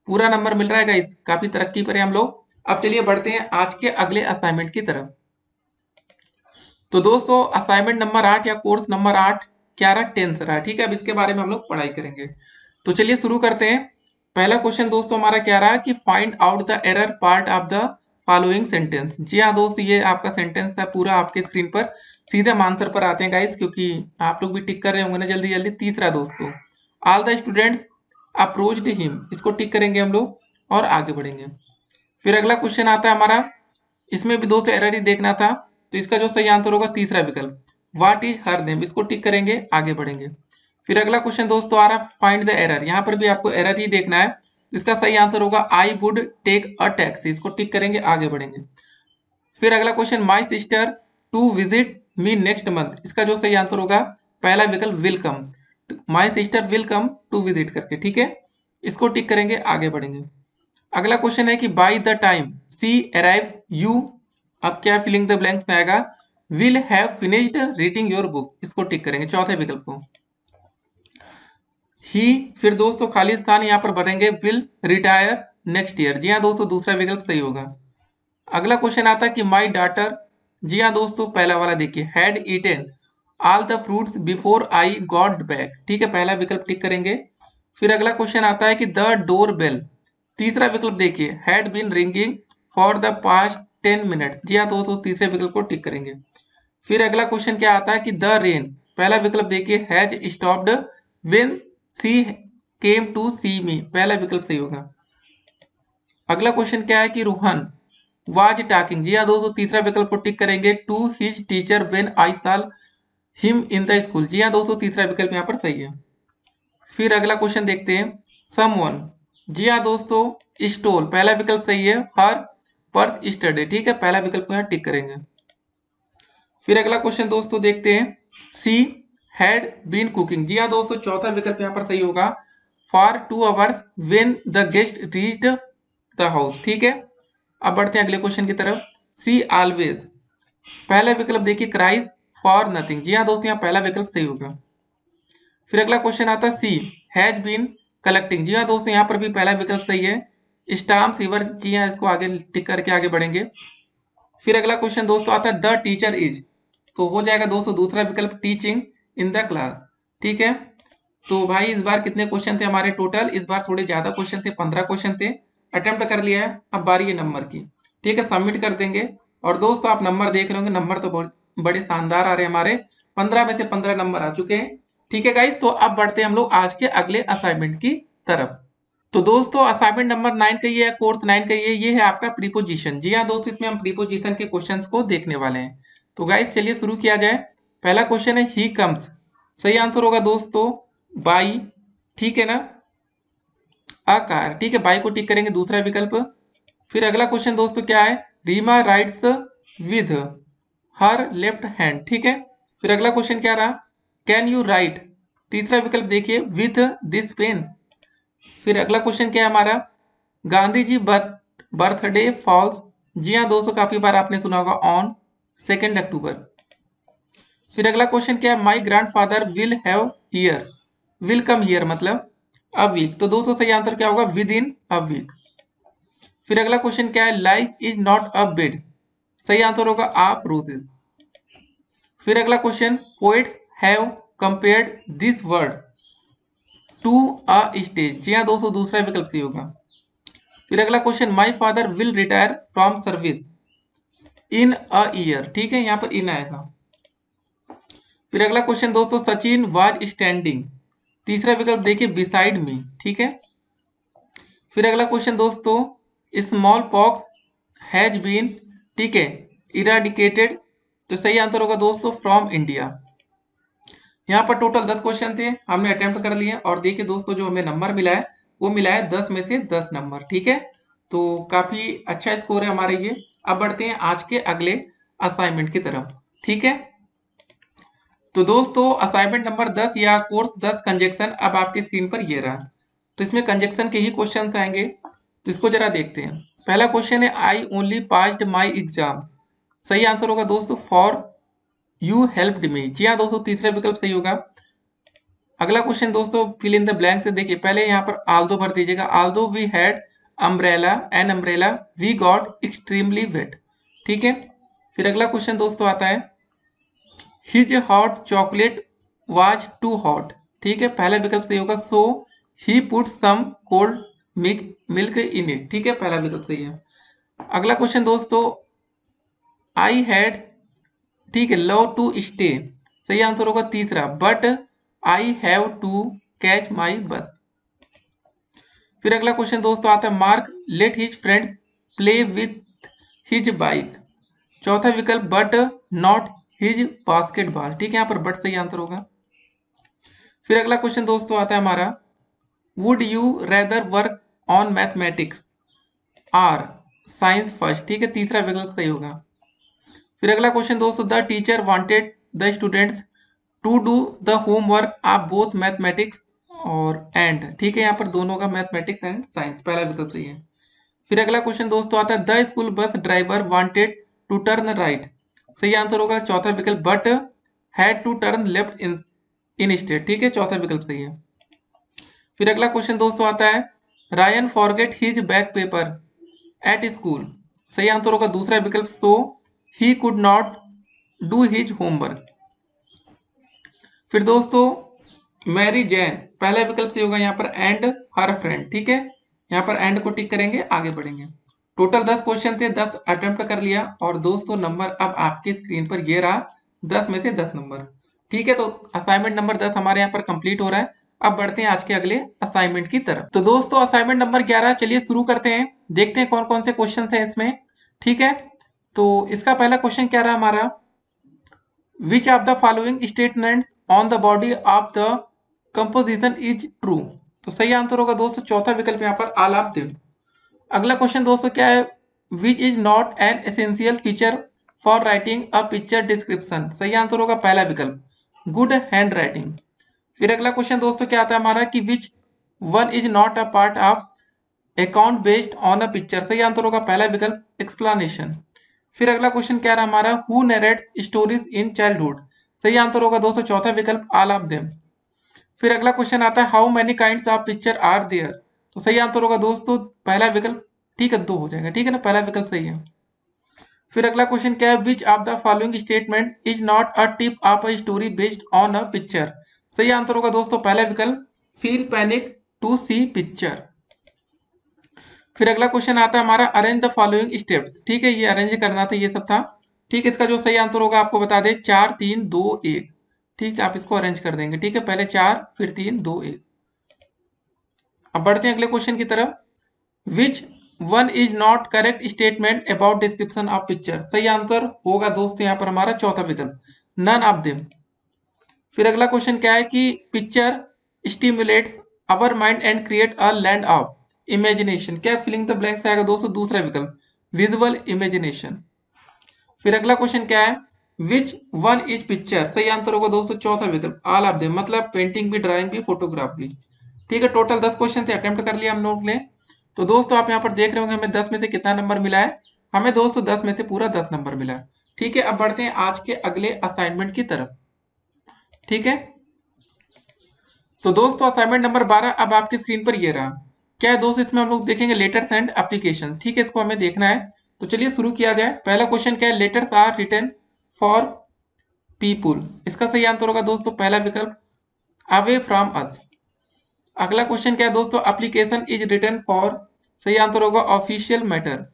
पूरा नंबर मिल रहा है गाइस। काफी तरक्की पर है हम लोग। अब चलिए बढ़ते हैं आज के अगले असाइनमेंट की तरफ। तो दोस्तों असाइनमेंट नंबर 8 या कोर्स नंबर 8 क्या रहा, टेंस रहा। ठीक है, अब इसके बारे में हम लोग पढ़ाई करेंगे। तो चलिए शुरू करते हैं। पहला क्वेश्चन दोस्तों हमारा क्या रहा कि find out the error part of the following sentence. जी हाँ दोस्त, ये आपका सेंटेंस है पूरा आपके स्क्रीन पर। सीधे हम आंसर पर आते हैं गाइस, क्योंकि आप लोग भी टिक कर रहे होंगे ना जल्दी जल्दी। तीसरा दोस्तों all the students approached him, इसको टिक करेंगे हम लोग और आगे बढ़ेंगे। फिर अगला क्वेश्चन आता है हमारा, इसमें भी दोस्तों एरर ही देखना था। तो इसका जो सही आंसर होगा तीसरा विकल्प, व्हाट इज हर नेम, इसको टिक करेंगे, आगे बढ़ेंगे। फिर अगला क्वेश्चन दोस्तों आ रहा फाइंड द एरर। यहाँ पर भी आपको एरर ही देखना है। तो इसका सही आंसर होगा I would take a taxi, इसको टिक करेंगे, आगे बढ़ेंगे। फिर अगला question my sister to visit me next month, इसका जो सही आंसर होगा पहला विकल्प will come, my sister will come to visit करके। ठीक है, इसको टिक करेंगे, आगे बढ़ेंगे। अगला क्वेश्चन है कि by the time she arrives you, अब क्या फिलिंग द ब्लैंक्स में आएगा, will have finished reading your book, इसको टिक करेंगे चौथे विकल्प को। ही, फिर दोस्तों खाली स्थान यहाँ पर भरेंगे विल रिटायर नेक्स्ट ईयर। जी हाँ दोस्तों, दूसरा विकल्प सही होगा। अगला क्वेश्चन आता है कि माई डाटर, जी हाँ दोस्तों पहला वाला देखिए, had eaten all the fruits before I got back. ठीक है, पहला विकल्प टिक करेंगे। फिर अगला क्वेश्चन आता है कि द डोर बेल, तीसरा विकल्प देखिए, had been ringing for the past 10 minute. जी हाँ दोस्तों, तीसरे विकल्प को टिक करेंगे। फिर अगला क्वेश्चन क्या आता है कि द रेन, पहला विकल्प देखिए, has stopped when she came to see me, पहला विकल्प सही होगा। अगला क्वेश्चन क्या है कि रोहन वाज टॉकिंग, जी हाँ दोस्तों तीसरा विकल्प को टिक करेंगे, to his teacher when I saw him in the school. जी हाँ दोस्तों, तीसरा विकल्प यहाँ पर सही है। फिर अगला क्वेश्चन देखते हैं समवन, जी हाँ दोस्तों स्टोल, पहला विकल्प सही है, हर पर्स स्टडी। ठीक है, पहला विकल्प को यहाँ टिक करेंगे। फिर अगला क्वेश्चन दोस्तों देखते हैं सी हैड बीन कुकिंग, जी हाँ दोस्तों चौथा विकल्प यहाँ पर सही होगा, for 2 hours when the guest reached the house. ठीक है, अब बढ़ते हैं अगले क्वेश्चन की तरफ। सी ऑलवेज, पहला विकल्प देखिए, क्राइज फॉर नथिंग। जी हाँ दोस्तों, यहाँ पहला विकल्प सही होगा। फिर अगला क्वेश्चन आता है सी हैज बीन कलेक्टिंग, जी हाँ दोस्तों यहाँ पर भी पहला विकल्प सही है, स्टाम्प सीवर। जी हाँ, इसको आगे टिक करके आगे बढ़ेंगे। फिर अगला क्वेश्चन दोस्तों आता है द टीचर इज, तो हो जाएगा दोस्तों दूसरा विकल्प टीचिंग इन द क्लास। ठीक है, तो भाई इस बार कितने क्वेश्चन थे हमारे टोटल, इस बार थोड़े ज्यादा क्वेश्चन थे, 15 क्वेश्चन थे, अटेम्प्ट कर लिया है। अब बारी है नंबर की। ठीक है, सबमिट कर देंगे। और दोस्तों आप नंबर देख रहे होंगे, नंबर तो बड़े शानदार आ रहे हैं हमारे, 15 में से 15 नंबर आ चुके हैं। ठीक है गाइस, तो अब बढ़ते हैं हम लोग आज के अगले असाइनमेंट की तरफ। तो दोस्तों असाइनमेंट नंबर 9 का ये है, कोर्स 9 का ये है आपका प्रीपोजिशन। जी हाँ दोस्तों, इसमें हम प्रीपोजिशन के क्वेश्चंस को देखने वाले हैं। तो गाइस चलिए शुरू किया जाए। पहला क्वेश्चन है ही कम्स, सही आंसर होगा दोस्तों बाई। ठीक है ना, अ कार। ठीक है, बाई को टिक करेंगे, दूसरा विकल्प। फिर अगला क्वेश्चन दोस्तों क्या है, Reema writes with her left hand. ठीक है, फिर अगला क्वेश्चन क्या रहा, कैन यू राइट, तीसरा विकल्प देखिए, विथ दिस पेन। फिर अगला क्वेश्चन क्या है हमारा, गांधी जी बर्थडे फॉल्स, जी हाँ दोस्तों काफी बार आपने सुना होगा, ऑन 2 अक्टूबर। फिर अगला क्वेश्चन क्या है, my grand father will have here, will come here मतलब अ वीक। तो दोस्तों सही आंसर क्या होगा, विद इन अ वीक। फिर अगला क्वेश्चन क्या है, life is not a bed. सही आंसर होगा आप रोजेज। फिर अगला question, poets have compared this word to a stage. जी हाँ दोस्तों, दूसरा विकल्प सही होगा। फिर अगला question, my father will retire from service in a year. ठीक है, यहाँ पर इन आएगा। फिर अगला क्वेश्चन दोस्तों, सचिन वाज स्टैंडिंग। तीसरा विकल्प देखिए, बिसाइड मी। ठीक है। फिर अगला क्वेश्चन दोस्तों, स्मॉल पॉक्स हैज बीन, ठीक है, इराडिकेटेड। तो सही आंसर होगा दोस्तों फ्रॉम इंडिया। यहाँ पर टोटल 10 क्वेश्चन थे, हमने अटेम्प्ट कर लिए। और देखिए दोस्तों, जो हमें नंबर मिला है वो मिला है 10 में से 10 नंबर। ठीक है, तो काफी अच्छा स्कोर है हमारे ये। अब बढ़ते हैं आज के अगले असाइनमेंट की तरफ। ठीक है, तो दोस्तों असाइनमेंट नंबर 10 या कोर्स 10 कंजक्शन अब आपकी स्क्रीन पर ये रहा। तो इसमें कंजक्शन के ही क्वेश्चन आएंगे, तो इसको जरा देखते हैं। पहला क्वेश्चन है, I only passed my exam. सही आंसर होगा दोस्तों फॉर यू हेल्प्ड मी। जी हाँ दोस्तों, तीसरा विकल्प सही होगा। अगला क्वेश्चन दोस्तों, फिल इन द ब्लैंक से देखिए, पहले यहाँ पर आल्दो भर दीजिएगा। Although we had umbrella an umbrella we got extremely wet. ठीक है। फिर अगला क्वेश्चन दोस्तों आता है, his hot chocolate was too hot. ठीक है, पहला विकल्प सही होगा। So he put some cold milk in it. ठीक है, पहला विकल्प सही है। अगला क्वेश्चन दोस्तों, आई हैड, ठीक है, लव टू स्टे। सही आंसर होगा तीसरा, but I have to catch my bus. फिर अगला क्वेश्चन दोस्तों आता है, Mark let his friends play with his bike. चौथा विकल्प, बट नॉट हिज बास्केटबॉल। ठीक है, यहाँ पर बट सही आंसर होगा। फिर अगला क्वेश्चन दोस्तों आता है हमारा, would you rather work on mathematics or science first. ठीक है, तीसरा विकल्प सही होगा। फिर अगला क्वेश्चन दोस्तों, the teacher wanted the students to do the homework of both mathematics और एंड। ठीक है, यहाँ पर दोनों का मैथमेटिक्स एंड साइंस, पहला विकल्प सही है। फिर अगला क्वेश्चन दोस्तों आता है, the school bus driver wanted to turn right. सही आंसर होगा चौथा विकल्प, but had to turn left instead. ठीक है, चौथा विकल्प सही है। फिर अगला क्वेश्चन दोस्तों आता है, Ryan forget his back paper at school. सही आंसर होगा दूसरा विकल्प, so he could not do his homework. फिर दोस्तों, मैरी जैन, पहला विकल्प सही होगा यहाँ पर, एंड हर फ्रेंड। ठीक है, यहाँ पर एंड को टिक करेंगे, आगे बढ़ेंगे। टोटल 10 क्वेश्चन थे, 10 अटेम्प्ट कर लिया। और दोस्तों नंबर अब आपके स्क्रीन पर ये रहा, 10 में से 10 नंबर। ठीक है, तो असाइनमेंट नंबर 10 हमारे यहाँ पर कंप्लीट हो रहा है। अब बढ़ते हैं आज के अगले असाइनमेंट की तरफ। तो दोस्तों असाइनमेंट नंबर 11, चलिए शुरू करते हैं, देखते हैं कौन कौन से क्वेश्चन है इसमें। ठीक है, तो इसका पहला क्वेश्चन क्या रहा हमारा, which of the following statements on the body of the composition is true. तो सही आंसर होगा दोस्तों चौथा विकल्प यहाँ पर, ऑल ऑफ देम। अगला क्वेश्चन दोस्तों क्या है, विच is not an essential feature for writing a picture description. सही आंसर होगा पहला विकल्प, गुड हैंड राइटिंग। फिर अगला क्वेश्चन दोस्तों क्या आता है हमारा, कि विच one is not a part of account based on a picture. सही आंसर होगा पहला विकल्प, एक्सप्लेनेशन। फिर अगला क्वेश्चन क्या रहा हमारा, who narrates stories in childhood. सही आंसर होगा दोस्तों चौथा विकल्प, ऑल ऑफ देम। फिर अगला क्वेश्चन आता है, how many kinds of picture are there. तो सही आंसर होगा दोस्तों पहला विकल्प, ठीक है, 2 हो जाएगा। ठीक है ना, पहला विकल्प सही है। फिर अगला क्वेश्चन क्या है, which of the following statement is not a tip of a story based on a picture. सही आंसर होगा दोस्तों पहला विकल्प, feel panic to see picture. फिर अगला क्वेश्चन आता है हमारा, अरेंज द फॉलोइंग स्टेप्स। ठीक है, ये अरेंज करना था, ये सब था। ठीक है, इसका जो सही आंसर होगा आपको बता दें, 4 3 2 1। ठीक है, आप इसको अरेंज कर देंगे। ठीक है, पहले 4 फिर 3 2 1। अब बढ़ते हैं अगले क्वेश्चन की तरफ, विच one is not correct statement about description of picture. सही आंसर होगा दोस्तों यहाँ पर हमारा चौथा विकल्प, नन ऑफ देम। फिर अगला क्वेश्चन क्या है, कि picture stimulates our mind and create a land of imagination. क्या फिलिंग द ब्लैंक्स आएगा दोस्तों, दूसरा विकल्प, विजुअल इमेजिनेशन। फिर अगला क्वेश्चन क्या है, विच वन इज पिक्चर। सही आंसर होगा दोस्तों चौथा विकल्प, ऑल ऑफ देम, मतलब पेंटिंग भी, ड्राइंग भी, फोटोग्राफ भी। ठीक है, टोटल 10 क्वेश्चन थे, अटेम्प्ट कर लिया हम लोग ने। तो दोस्तों आप यहाँ पर देख रहे होंगे हमें 10 में से कितना नंबर मिला है, हमें दोस्तों 10 में से पूरा 10 नंबर मिला है। ठीक है, अब बढ़ते हैं आज के अगले असाइनमेंट की तरफ। ठीक है, तो दोस्तों असाइनमेंट नंबर 12 अब आपकी स्क्रीन पर ये रहा। क्या है दोस्तों, इसमें हम लोग देखेंगे लेटर्स एंड एप्लीकेशन। ठीक है, इसको हमें देखना है। तो चलिए शुरू किया जाए। पहला क्वेश्चन क्या है, letters are written for people. इसका सही आंसर होगा दोस्तों पहला विकल्प, अवे फ्रॉम अस। अगला क्वेश्चन क्या है दोस्तों, एप्लीकेशन इज रिटन फॉर। सही आंसर होगा ऑफिशियल मैटर।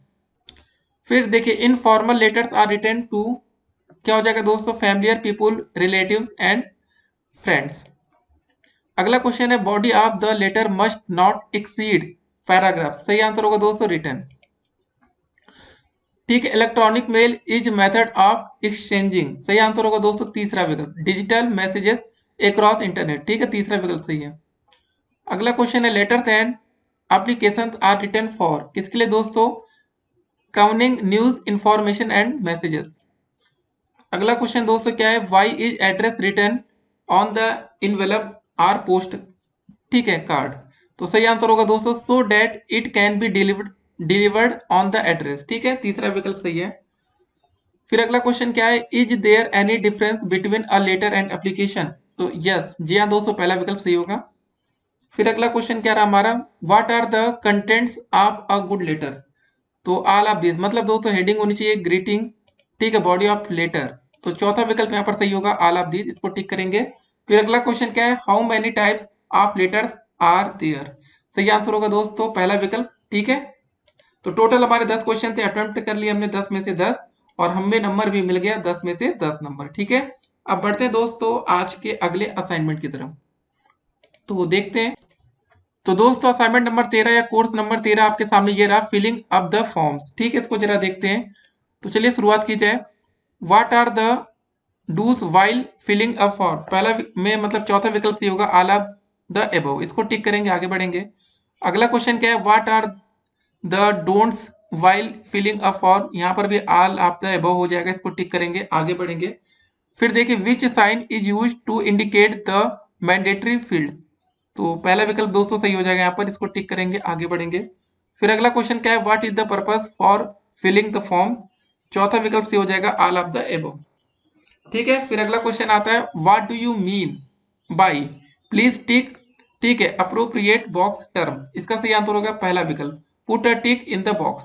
फिर देखिए, informal letters are written to. क्या हो जाएगा दोस्तों, familiar people, relatives and friends. अगला क्वेश्चन है, body of the letter must not exceed paragraph. सही आंसर होगा दोस्तों रिटन। ठीक है, electronic mail is method of exchanging. सही आंसर होगा दोस्तों तीसरा विकल्प, डिजिटल मैसेजेस अक्रॉस इंटरनेट। ठीक है, तीसरा विकल्प सही है। अगला क्वेश्चन है, letters and applications are written for. किसके लिए दोस्तों, communing news information and messages. अगला क्वेश्चन दोस्तों क्या है, why is address written on the envelope or post. ठीक है, कार्ड। तो सही आंसर होगा दोस्तों, so that it can be delivered on the address. ठीक है, तीसरा विकल्प सही है। फिर अगला क्वेश्चन क्या है, is there any difference between a letter and application. तो यस, जी हाँ दोस्तों, पहला विकल्प सही होगा। फिर अगला क्वेश्चन क्या रहा हमारा, what are the contents of a good letter. तो ऑल ऑफ दिस, मतलब दोस्तों हेडिंग होनी चाहिए ग्रीटिंग। ठीक है, बॉडी ऑफ लेटर। तो चौथा विकल्प यहाँ पर सही होगा, ऑल ऑफ दिस, इसको टिक करेंगे। फिर अगला क्वेश्चन क्या है, how many types of letters are there. सही आंसर होगा दोस्तों पहला विकल्प। ठीक है, तो टोटल हमारे 10 क्वेश्चन थे, अटेम्प्ट कर लिए हमने 10 में से 10, और हमें नंबर भी मिल गया 10 में से 10 नंबर। ठीक है, अब बढ़ते हैं दोस्तों आज के अगले असाइनमेंट की तरफ। तो देखते हैं। तो दोस्तों असाइनमेंट नंबर 13 या कोर्स नंबर 13 आपके सामने ये रहा, फिलिंग अप द फॉर्म्स। ठीक है, इसको जरा देखते हैं। तो चलिए शुरुआत की जाए। What are the dos while filling a form. पहला में मतलब चौथा विकल्प सही होगा, ऑल ऑफ द एबव, इसको टिक करेंगे, आगे बढ़ेंगे। अगला क्वेश्चन क्या है, what are the don'ts while filling a form. यहाँ पर भी ऑल ऑफ द एबव हो जाएगा, इसको टिक करेंगे, आगे बढ़ेंगे। फिर देखिए, which sign is use to indicate the mandatory field. तो पहला विकल्प दोस्तों सही हो जाएगा यहाँ पर, इसको टिक करेंगे, आगे बढ़ेंगे। फिर अगला क्वेश्चन क्या है, what is the purpose for filling the form. चौथा विकल्प सही हो जाएगा, ऑल ऑफ द एबव। ठीक है, फिर अगला क्वेश्चन आता है, what do you mean by, please tick. ठीक है, अप्रोप्रिएट बॉक्स टर्म। इसका सही आंसर होगा पहला विकल्प, put a tick in the box.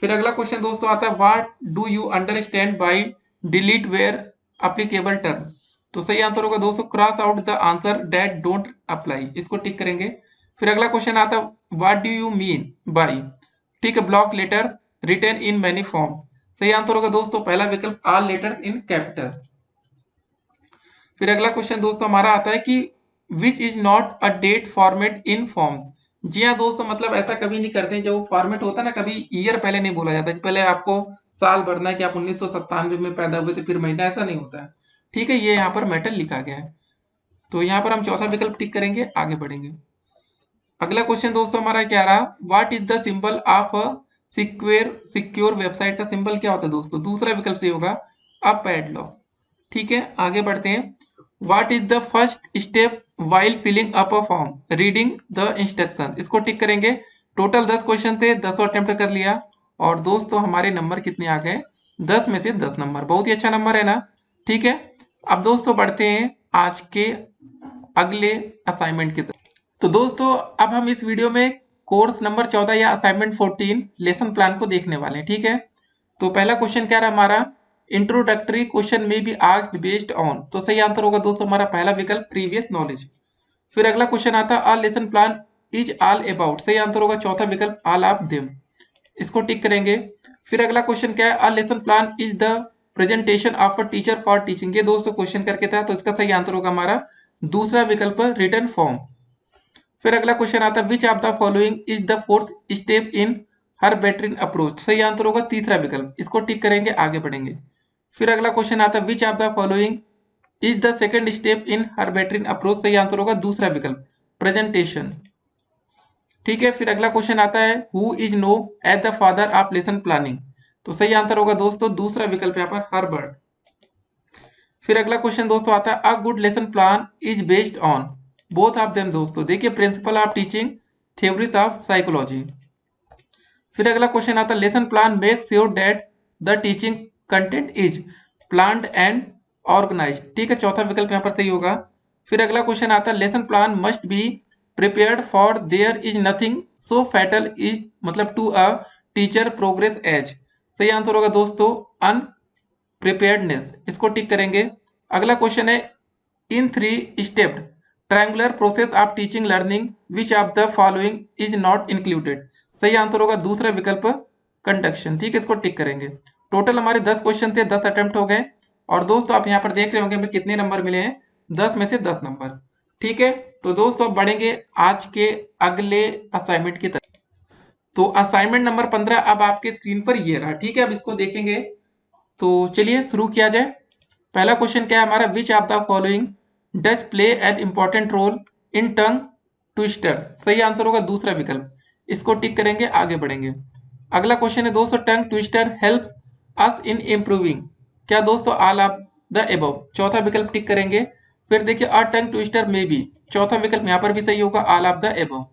फिर अगला क्वेश्चन दोस्तों आता है, what do you understand by delete where applicable term. तो सही आंसर होगा दोस्तों, cross out the answer that don't apply, इसको टिक करेंगे। फिर अगला क्वेश्चन आता है, what do you mean by, ठीक है, block letters written in many form. सही आंसर होगा दोस्तों पहला विकल्प, ऑल लेटर्स इन कैपिटल। फिर अगला क्वेश्चन दोस्तों हमारा आता है कि which is not a date format in form. जी हाँ दोस्तों, मतलब ऐसा कभी नहीं करते, जब फॉर्मेट होता है ना, कभी ईयर पहले नहीं बोला जाता, पहले आपको साल भरना है कि आप 1997 में पैदा हुए थे, फिर महीना, ऐसा नहीं होता है। ठीक है, ये यहाँ पर मेटल लिखा गया है। तो यहाँ पर हम चौथा विकल्प टिक करेंगे, आगे बढ़ेंगे। अगला क्वेश्चन दोस्तों हमारा क्या रहा, what is the symbol of a secure website. का सिंबल क्या होता है दोस्तों, दूसरा विकल्प सही होगा, अ पैडलॉक। ठीक है, आगे बढ़ते हैं। What is the first step while filling up a form, reading the instruction. इसको टिक करेंगे। टोटल 10 क्वेश्चन थे, 10 अटेम्प्ट कर लिया, और दोस्तों हमारे नंबर कितने आ गए, 10 में से 10 नंबर, बहुत ही अच्छा नंबर है ना। ठीक है, अब दोस्तों बढ़ते हैं आज के अगले असाइनमेंट की तरफ। तो दोस्तों अब हम इस वीडियो में कोर्स नंबर 14 या असाइनमेंट 14 लेसन प्लान को देखने वाले हैं। ठीक है, तो पहला क्वेश्चन क्या रहा हमारा, इंट्रोडक्टरी क्वेश्चन में बी आस्क्ड बेस्ड ऑन। तो सही आंसर होगा दोस्तों हमारा पहला विकल्प, प्रीवियस नॉलेज। फिर अगला क्वेश्चन आता है, a lesson plan is all about. सही आंसर होगा चौथा विकल्प, ऑल ऑफ देम, इसको टिक करेंगे। फिर अगला क्वेश्चन क्या है, a lesson plan is the presentation of a teacher for teaching. ये दोस्तों क्वेश्चन करके था, तो इसका सही आंसर होगा हमारा दूसरा विकल्प, रिटन फॉर्म। फिर अगला क्वेश्चन आता है, which of the following is the fourth step in her battering approach. सही आंसर होगा तीसरा विकल्प, इसको टिक करेंगे, आगे बढ़ेंगे। फिर अगला क्वेश्चन आता है, which of the following is the second step in her battering approach. सही आंसर होगा दूसरा विकल्प, प्रेजेंटेशन। ठीक है, फिर अगला क्वेश्चन आता है, who is know as the father of lesson planning. तो सही आंसर होगा दोस्तों दूसरा विकल्प यहाँ पर, हर्बर्ट। फिर अगला क्वेश्चन दोस्तों आता है, a good lesson plan is based on both of them. दोस्तों देखिए, principle of teaching, theories of psychology. फिर अगला क्वेश्चन आता है, lesson plan make sure that the teaching content is planned and organise. ठीक है, चौथा विकल्प यहाँ पर सही होगा। फिर अगला क्वेश्चन आता है lesson plan must be prepared for there is nothing so fatal is मतलब to a teacher progress as. सही आंसर होगा दोस्तों अनप्रिपेयर्डनेस, इसको टिक करेंगे। अगला क्वेश्चन है in 3 stepped triangular process of teaching learning which of the following is not included. सही answer होगा दूसरा विकल्प कंडक्शन। ठीक है, इसको टिक करेंगे। टोटल हमारे 10 क्वेश्चन थे, 10 अटेम्प्ट हो गए। और दोस्तों आप यहाँ पर देख रहे होंगे हमें कितने नंबर मिले हैं, 10 में से 10 नंबर। ठीक है, तो दोस्तों अब बढ़ेंगे आज के अगले असाइनमेंट की तरफ। तो असाइनमेंट नंबर 15 अब आपके स्क्रीन पर ये रहा। ठीक है, अब इसको देखेंगे। तो चलिए शुरू किया जाए। पहला क्वेश्चन क्या है हमारा, which of the following does play an important role in tongue twister. सही आंसर होगा दूसरा विकल्प, इसको टिक करेंगे, आगे बढ़ेंगे। अगला क्वेश्चन है दोस्तों tongue twister helps us in improving. क्या दोस्तों ऑल ऑफ द एबव, चौथा विकल्प टिक करेंगे। फिर देखिए अ टंग ट्विस्टर में बी, चौथा विकल्प यहाँ पर भी सही होगा, ऑल ऑफ द एबव।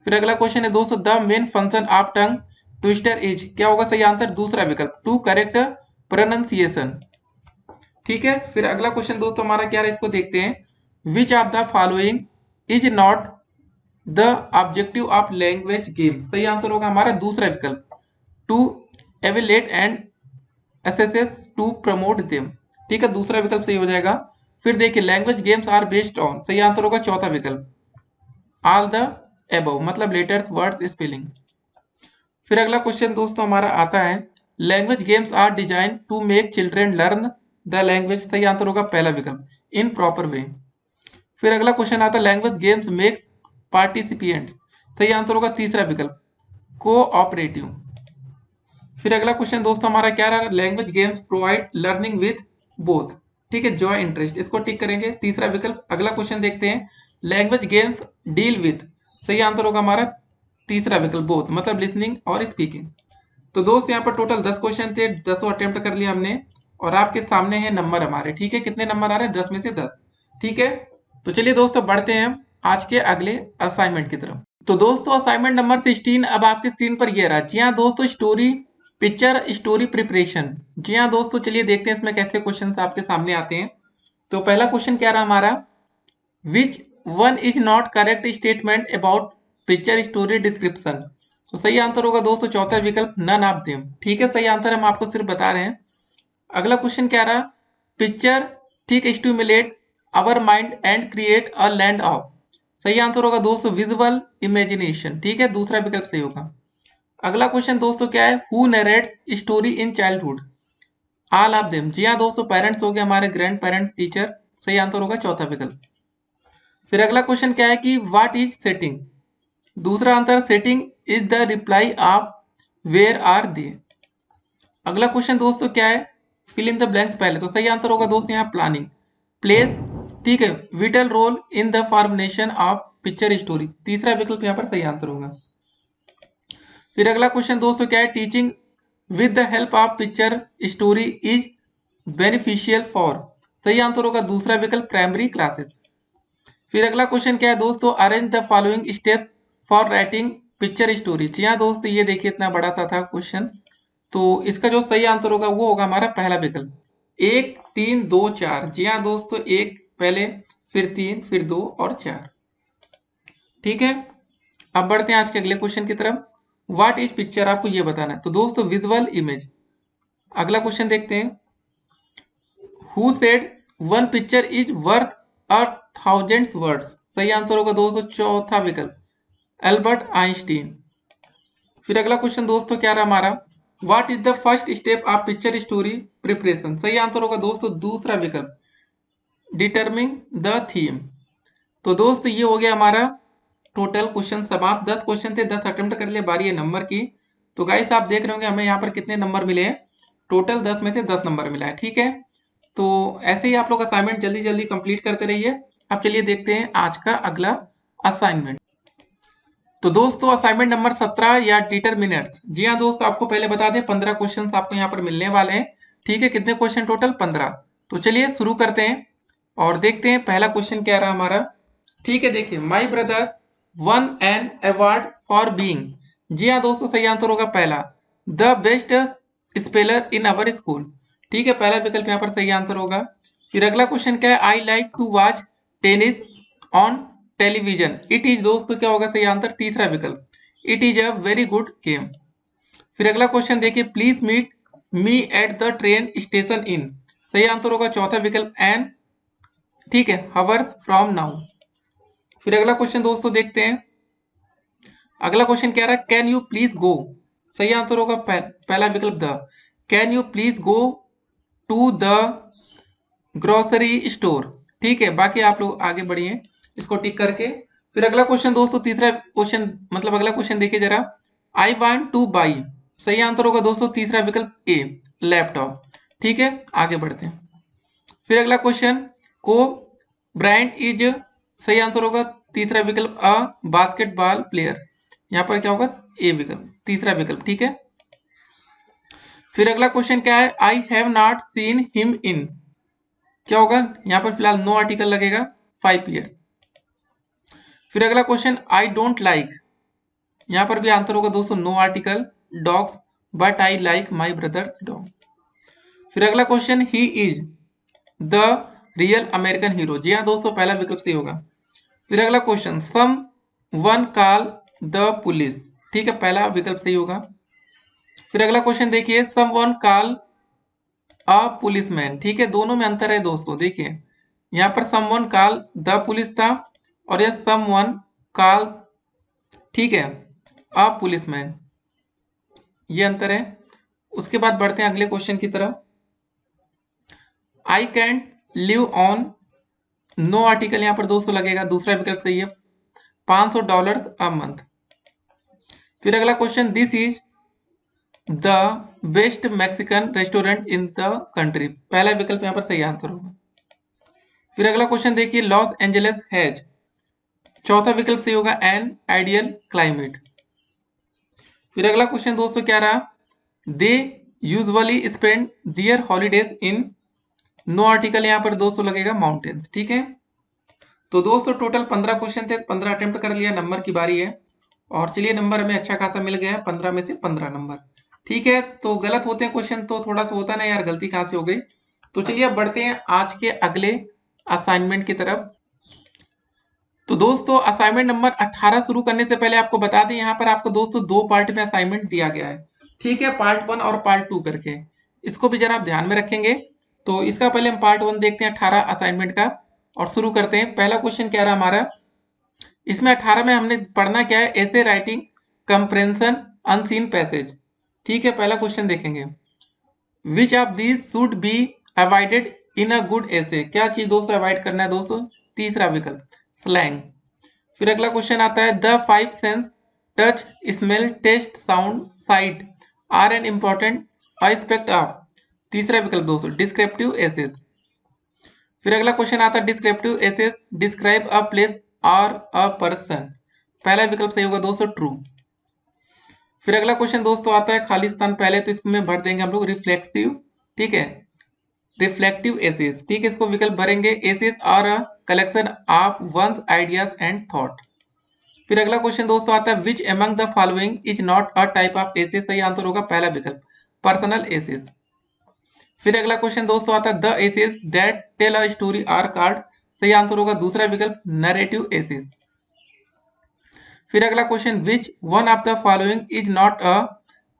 फिर अगला क्वेश्चन है दोस्तों the main function of tongue twister is, क्या होगा सही आंसर, दूसरा विकल्प, टू करेक्ट प्रोनाउंसिएशन। ठीक है, फिर अगला क्वेश्चन दोस्तों हमारा क्या है, इसको देखते हैं। Which of the following is not the objective of language game. सही आंसर होगा हमारा दूसरा विकल्प, to evaluate and assesses to promote them. ठीक है, दूसरा विकल्प सही हो जाएगा। फिर देखिए language games are based on, सही आंसर होगा चौथा विकल्प, ऑल द एबव मतलब लेटर्स वर्ड्स स्पेलिंग। फिर अगला क्वेश्चन दोस्तों हमारा आता है language games are design to make children learn the language. सही आंसर होगा पहला विकल्प, इन प्रॉपर वे। फिर अगला क्वेश्चन आता है लैंग्वेज गेम्स मेक्स पार्टिसिपेंट्स। सही आंसर होगा तीसरा विकल्प, कोऑपरेटिव। फिर अगला क्वेश्चन दोस्तों हमारा क्या रहा, language games provide learning with both. ठीक है, जॉय इंटरेस्ट, इसको टिक करेंगे, तीसरा विकल्प। अगला क्वेश्चन देखते हैं लैंग्वेज गेम्स डील विद। सही आंसर होगा हमारा तीसरा विकल्प, बोथ मतलब लिसनिंग और स्पीकिंग। तो दोस्त यहाँ पर टोटल 10 क्वेश्चन थे, 10 अटेम्प्ट कर लिया हमने और आपके सामने है नंबर हमारे। ठीक है, कितने नंबर आ रहे हैं, 10 में से 10। ठीक है, तो चलिए दोस्तों बढ़ते हैं हम आज के अगले असाइनमेंट की तरफ। तो दोस्तों असाइनमेंट नंबर 16 अब आपके स्क्रीन पर ये रहा। जी हाँ दोस्तों, स्टोरी पिक्चर स्टोरी प्रिपरेशन। जी हाँ दोस्तों, चलिए देखते हैं इसमें कैसे क्वेश्चन आपके सामने आते हैं। तो पहला क्वेश्चन क्या रहा हमारा, which one is not correct statement about picture story description. तो सही आंसर होगा दोस्तों चौथा विकल्प, नन ऑफ देम। ठीक है, सही आंसर हम आपको सिर्फ बता रहे हैं। अगला क्वेश्चन क्या रहा, पिक्चर ठीक stimulate our mind and create a land of. सही आंसर होगा दोस्तों विजुअल इमेजिनेशन। ठीक है, दूसरा विकल्प सही होगा। अगला क्वेश्चन दोस्तों क्या है, who narrates story in childhood. All of them. जी हाँ दोस्तों, पेरेंट्स हो गए हमारे, ग्रैंड पेरेंट्स, टीचर। सही आंसर होगा चौथा विकल्प। फिर अगला क्वेश्चन क्या है कि व्हाट इज सेटिंग। दूसरा answer, setting is the reply of where are they. अगला क्वेश्चन दोस्तों क्या है, फिल इन द ब्लैंक्स पहले। तो सही आंसर होगा दोस्तों यहाँ प्लानिंग, प्लेस। ठीक है, vital role in the formation of picture story. तीसरा विकल्प यहाँ पर सही आंसर होगा। फिर अगला क्वेश्चन दोस्तों क्या है, teaching with the help of picture story is beneficial for. सही आंसर होगा दूसरा विकल्प, प्राइमरी क्लासेस। फिर अगला क्वेश्चन क्या है दोस्तों, arrange the following steps for writing picture story. जी हाँ दोस्तों, ये देखिए इतना बड़ा सा था क्वेश्चन। तो इसका जो सही आंसर होगा वो होगा हमारा पहला विकल्प, 1 3 2 4। जी हाँ दोस्तों, 1 पहले, फिर 3, फिर 2 और 4। ठीक है, अब बढ़ते हैं आज के अगले क्वेश्चन की तरफ। व्हाट इज पिक्चर, आपको ये बताना है। तो दोस्तों विजुअल इमेज। अगला क्वेश्चन देखते हैं, who said one picture is worth a 1000 words. सही आंसर होगा दोस्तों चौथा विकल्प, एल्बर्ट आइंस्टीन। फिर अगला क्वेश्चन दोस्तों क्या रहा हमारा, what is the first step of picture story preparation. सही आंसर होगा दोस्तों दूसरा विकल्प, डिटरमिंग द थीम। तो दोस्तों ये हो गया हमारा टोटल क्वेश्चन समाप्त। 10 क्वेश्चन थे, 10 अटेम्प्ट कर लिए, बारी है नंबर की। तो गाइस आप देख रहे होंगे हमें यहाँ पर कितने नंबर मिले हैं, टोटल 10 में से 10 नंबर मिला है। ठीक है, तो ऐसे ही आप लोग असाइनमेंट जल्दी जल्दी कंप्लीट करते रहिए। अब चलिए देखते हैं आज का अगला असाइनमेंट। तो दोस्तों असाइनमेंट नंबर 17 या डिटरमिनेंट्स। जी हाँ दोस्तों, आपको पहले बता दें 15 क्वेश्चन आपको यहाँ पर मिलने वाले हैं। ठीक है, कितने क्वेश्चन टोटल, 15। तो चलिए शुरू करते हैं और देखते हैं पहला क्वेश्चन क्या रहा हमारा। ठीक है, देखिए my brother won an award for being. जी हाँ दोस्तों, सही आंसर होगा पहला, the best speller in our school. ठीक है, पहला विकल्प यहाँ पर सही आंसर होगा। फिर अगला क्वेश्चन क्या है, I like to watch tennis on television. It is दोस्तों क्या होगा सही आंसर, तीसरा विकल्प, it is a very good game. फिर अगला क्वेश्चन देखिए, please meet me at the train station in, सही आंसर होगा चौथा विकल्प एन, ठीक है, हावर्स फ्रॉम नाउ। फिर अगला क्वेश्चन दोस्तों देखते हैं, अगला क्वेश्चन कह रहा है कैन यू प्लीज गो, सही आंसर होगा पहला विकल्प the, can you please go to the grocery store, ठीक है। बाकी आप लोग आगे बढ़िए इसको टिक करके। फिर अगला क्वेश्चन दोस्तों, तीसरा क्वेश्चन मतलब अगला क्वेश्चन देखिए जरा, आई वांट टू बाई, सही आंसर होगा दोस्तों तीसरा विकल्प ए, लैपटॉप, ठीक है। आगे बढ़ते हैं। फिर अगला क्वेश्चन, को ब्रायंट इज, सही आंसर होगा तीसरा विकल्प अ बास्केटबॉल प्लेयर, यहाँ पर क्या होगा ए विकल्प, तीसरा विकल्प, ठीक है। फिर अगला क्वेश्चन क्या है, I have not seen him in, क्या होगा यहाँ पर फिलहाल नो आर्टिकल लगेगा, 5 ईयर्स। फिर अगला क्वेश्चन, आई डोंट लाइक, यहाँ पर भी आंसर होगा दोस्तों no article, dogs, but I like my brother's dog. फिर अगला question, he is the real American hero, जी हाँ दोस्तों पहला विकल्प सही होगा। फिर अगला question, someone call the police, ठीक है, पहला विकल्प सही होगा। फिर अगला क्वेश्चन देखिए, सम वन कॉल अ पुलिसमैन, ठीक है, दोनों में अंतर है दोस्तों, देखिए यहाँ पर समवन कॉल द पुलिस था और यह समवन कॉल, ठीक है, अ पुलिसमैन, ये अंतर है। उसके बाद बढ़ते हैं अगले क्वेश्चन की तरफ, I can't live on, no article यहाँ पर दोस्तों लगेगा, दूसरा विकल्प सही है, $500 अ मंथ। फिर अगला question, this is the best Mexican restaurant in the country, पहला विकल्प यहाँ पर सही आंसर होगा। फिर अगला क्वेश्चन देखिए, लॉस एंजलिस हैज, चौथा विकल्प सही होगा एन आइडियल क्लाइमेट। फिर अगला क्वेश्चन दोस्तों क्या रहा, they usually spend their holidays in, no article यहाँ पर दोस्तों लगेगा माउंटेन्स, ठीक है। तो दोस्तों टोटल 15 क्वेश्चन थे, 15 अटेम्प्ट कर लिया, नंबर की बारी है, और चलिए नंबर हमें अच्छा खासा मिल गया है, 15 में से 15 नंबर, ठीक है। तो गलत होते हैं क्वेश्चन तो थोड़ा सा होता ना यार, गलती कहाँ से हो गई। तो चलिए अब बढ़ते हैं आज के अगले असाइनमेंट की तरफ। तो दोस्तों असाइनमेंट नंबर 18 शुरू करने से पहले आपको बता दें, यहाँ पर आपको दोस्तों 2 पार्ट में असाइनमेंट दिया गया है, ठीक है, पार्ट 1 और पार्ट 2 करके, इसको भी जरा आप ध्यान में रखेंगे। तो इसका पहले हम पार्ट 1 देखते हैं 18 असाइनमेंट का, और शुरू करते हैं। पहला क्वेश्चन क्या रहा हमारा, इसमें 18 में हमने पढ़ना क्या है, ऐसे राइटिंग कंप्रेंशन अनसीन पैसेज, ठीक है। पहला क्वेश्चन देखेंगे, which of these should be avoided in a good ऐसे, क्या चीज दोस्तों अवॉइड करना है दोस्तों, तीसरा विकल्प स्लैंग। फिर अगला क्वेश्चन आता है, the 5 sense touch smell taste sound sight are an important aspect of, तीसरा विकल्प दोस्तों डिस्क्रिप्टिव एसेस। फिर अगला क्वेश्चन आता है, descriptive essays describe a place और अ पर्सन, पहला विकल्प सही होगा दोस्तों ट्रू। फिर अगला क्वेश्चन दोस्तों आता है खालिस्तान, पहले तो इसमें भर देंगे हम लोग रिफ्लेक्सिव, ठीक है, रिफ्लेक्टिव एसेस, ठीक है, इसको विकल्प भरेंगे, essays are a collection of one's ideas and thought. फिर अगला क्वेश्चन दोस्तों आता है, which among the following is not a type of essays, सही आंसर होगा पहला विकल्प पर्सनल एसेस। फिर अगला क्वेश्चन दोस्तों आता है, the essays that tell a story are called, सही आंसर होगा दूसरा विकल्प नरेटिव एसेस। फिर अगला question, which one of the following is not a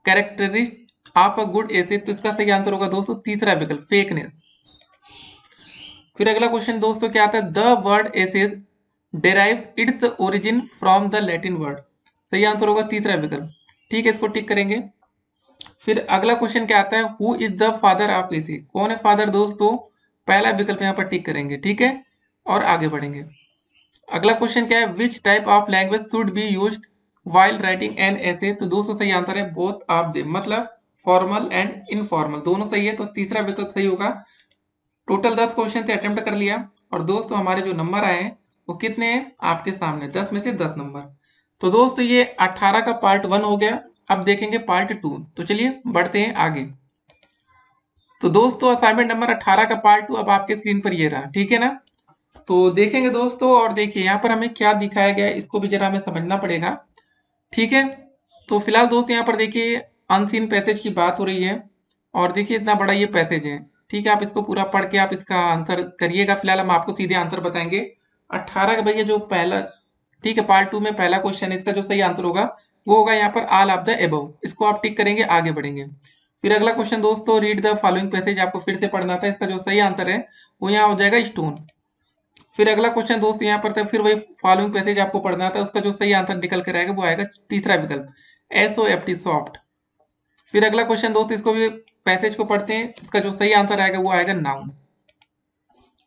characteristic of a good essays, तो इसका सही आंसर होगा दोस्तों तीसरा विकल्प फेकनेस। फिर अगला क्वेश्चन दोस्तों क्या आता है, the word essays derives its origin from the Latin word, सही आंसर होगा तीसरा विकल्प, ठीक है, इसको टिक करेंगे। फिर अगला क्वेश्चन क्या आता है, who is the father of AC, कौन है फादर दोस्तों, पहला विकल्प यहाँ पर टिक करेंगे, ठीक है, और आगे बढ़ेंगे। अगला क्वेश्चन क्या है, विच type of language should be used while writing an ऐसे, तो दोस्तों सही आंसर है बोथ ऑफ देम, मतलब फॉर्मल एंड इनफॉर्मल दोनों सही है, तो तीसरा विकल्प सही होगा। टोटल 10 क्वेश्चन थे, अटेम्प्ट कर लिया, और दोस्तों हमारे जो नंबर आए हैं वो कितने हैं आपके सामने, 10 में से 10 नंबर। तो दोस्तों ये 18 का पार्ट 1 हो गया, अब देखेंगे पार्ट 2, तो चलिए बढ़ते हैं आगे। तो दोस्तों असाइनमेंट नंबर 18 का पार्ट 2 अब आपके स्क्रीन पर ये रहा, ठीक है ना। तो देखेंगे दोस्तों, और देखिए यहाँ पर हमें क्या दिखाया गया है, इसको भी जरा हमें समझना पड़ेगा, ठीक है। तो फिलहाल दोस्तों यहाँ पर देखिए अनसीन पैसेज की बात हो रही है, और देखिए इतना बड़ा ये पैसेज है, ठीक है, आप इसको पूरा पढ़ के आप इसका आंसर करिएगा, फिलहाल हम आपको सीधे आंसर बताएंगे। 18 का भैया जो पहला, ठीक है, पार्ट 2 में पहला क्वेश्चन है, इसका जो सही आंसर होगा वो होगा यहाँ पर ऑल ऑफ द एबव। इसको आप टिक करेंगे, आगे बढ़ेंगे। फिर अगला क्वेश्चन दोस्तों, रीड द फॉलोइंग पैसेज, आपको फिर से पढ़ना था। इसका जो सही आंसर है वो यहाँ हो जाएगा स्टोन। फिर अगला क्वेश्चन दोस्त यहाँ पर था, फिर वही फॉलोइंग पैसेज आपको पढ़ना था। उसका जो सही आंसर निकल कर आएगा वो आएगा तीसरा विकल्प, SOFT, सॉफ्ट। फिर अगला क्वेश्चन दोस्त, इसको भी पैसेज को पढ़ते हैं। इसका जो सही आंसर आएगा वो आएगा नाउन।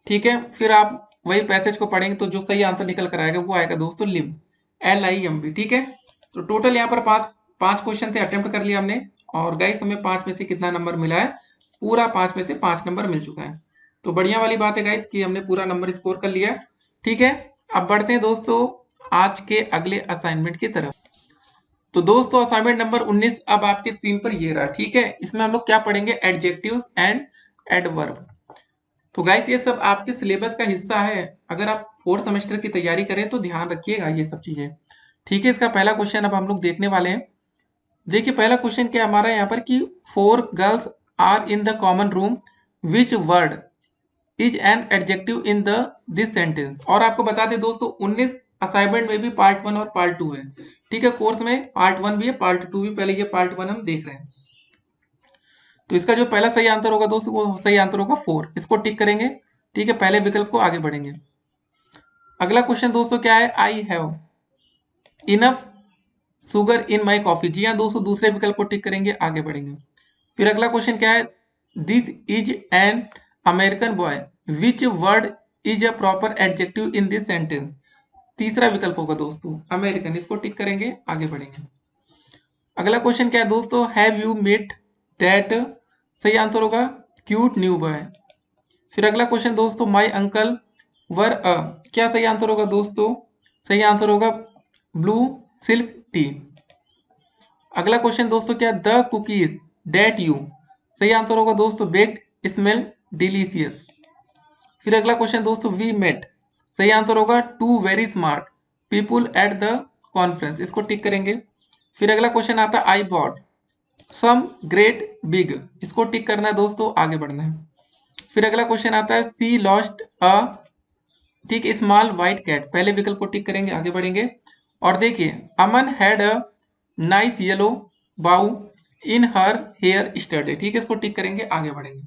ठीक है, फिर आप वही पैसेज को पढ़ेंगे तो जो सही आंसर निकल कर आएगा वो आएगा दोस्तों लिम्ब, LIMB। ठीक है, तो टोटल यहाँ पर पांच पांच क्वेश्चन थे, अटेम्प्ट कर लिया हमने। और गाइस हमें 5 में से कितना नंबर मिला है? पूरा 5 में से 5 नंबर मिल चुका है। तो बढ़िया वाली बात है गाइस कि हमने पूरा नंबर स्कोर कर लिया। ठीक है, अब बढ़ते हैं दोस्तों आज के अगले असाइनमेंट की तरफ। तो दोस्तों असाइनमेंट नंबर 19 अब आपके स्क्रीन पर ये रहा। ठीक है, इसमें हम लोग क्या पढ़ेंगे? Adjectives and adverb. तो गाइस ये सब आपके सिलेबस का हिस्सा है। अगर आप 4th सेमेस्टर की तैयारी करें तो ध्यान रखिएगा ये सब चीजें। ठीक है, इसका पहला क्वेश्चन अब हम लोग देखने वाले हैं। देखिए पहला क्वेश्चन क्या हमारा यहाँ पर कि 4 girls are in the common room, which word is an adjective in the this sentence. और आपको बता दें दोस्तों 19 असाइनमेंट में भी पार्ट 1 और पार्ट 2 है। ठीक है, कोर्स में पार्ट 1 भी है, पार्ट 2 भी। पहले ये पार्ट 1 हम देख रहे हैं। तो इसका जो पहला सही आंसर होगा दोस्तों वो सही आंसर होगा 4। इसको टिक करेंगे। ठीक है, पहले विकल्प को आगे बढ़ेंगे। अगला क्वेश्चन दोस्तों क्या है? I have enough sugar in my coffee. जी हाँ दोस्तों, दूसरे विकल्प को टिक करेंगे, आगे बढ़ेंगे। फिर अगला क्वेश्चन क्या है? This is an American boy, which word is a proper adjective in this sentence. तीसरा विकल्प होगा दोस्तों अमेरिकन। इसको टिक करेंगे, आगे बढ़ेंगे। अगला क्वेश्चन क्या है दोस्तों? हैव यू मेट दैट, सही आंसर होगा क्यूट न्यू बॉय। फिर अगला क्वेश्चन दोस्तों, माई अंकल वर अ, क्या सही आंसर होगा दोस्तों? सही आंसर होगा ब्लू सिल्क टी। अगला क्वेश्चन दोस्तों क्या? द कुकीज डेट यू, सही आंसर होगा दोस्तों बेक्ड स्मेल डिलीशियस। फिर अगला क्वेश्चन दोस्तों, वी मेट, सही आंसर होगा two very smart people at the conference. इसको टिक करेंगे। फिर अगला क्वेश्चन आता है I bought some great big. इसको टिक करना है दोस्तों, आगे बढ़ना है। फिर अगला क्वेश्चन आता है सी लॉस्ट अ, ठीक, स्मॉल व्हाइट कैट। पहले विकल्प को टिक करेंगे, आगे बढ़ेंगे। और देखिए अमन हैड अ नाइस येलो बाउ इन हर हेयर स्टडे। ठीक है, इसको टिक करेंगे, आगे बढ़ेंगे।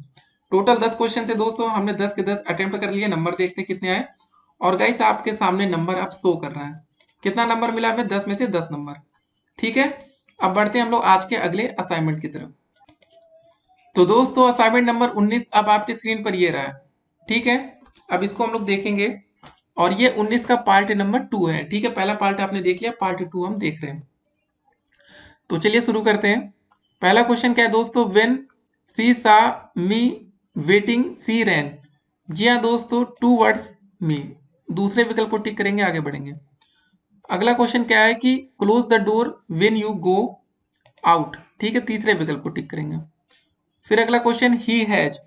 टोटल 10 क्वेश्चन थे दोस्तों, हमने 10 के 10 अटेम्प्ट कर लिए। नंबर देखते कितने आए। और गाइस आपके सामने नंबर आप शो कर रहा है, कितना नंबर मिला हमें? 10 में से 10 नंबर। ठीक है, अब बढ़ते हैं हम लोग आज के अगले असाइनमेंट की तरफ। तो दोस्तों असाइनमेंट नंबर 19 अब आपकी स्क्रीन पर ये रहा है। ठीक है, अब इसको हम लोग देखेंगे। और ये 19 का पार्ट नंबर 2 है। ठीक है, पहला पार्ट आपने देख लिया, पार्ट 2 हम देख रहे हैं। तो चलिए शुरू करते हैं। पहला क्वेश्चन क्या है दोस्तों? व्हेन सी सा मी वेटिंग सी रैन। जी हाँ दोस्तों, 2 वर्ड्स मी। दूसरे विकल्प को टिक करेंगे, आगे बढ़ेंगे। अगला क्वेश्चन क्या है कि close the door when you go out. ठीक है, तीसरे विकल्प को टिक करेंगे। फिर अगला क्वेश्चन ही हैज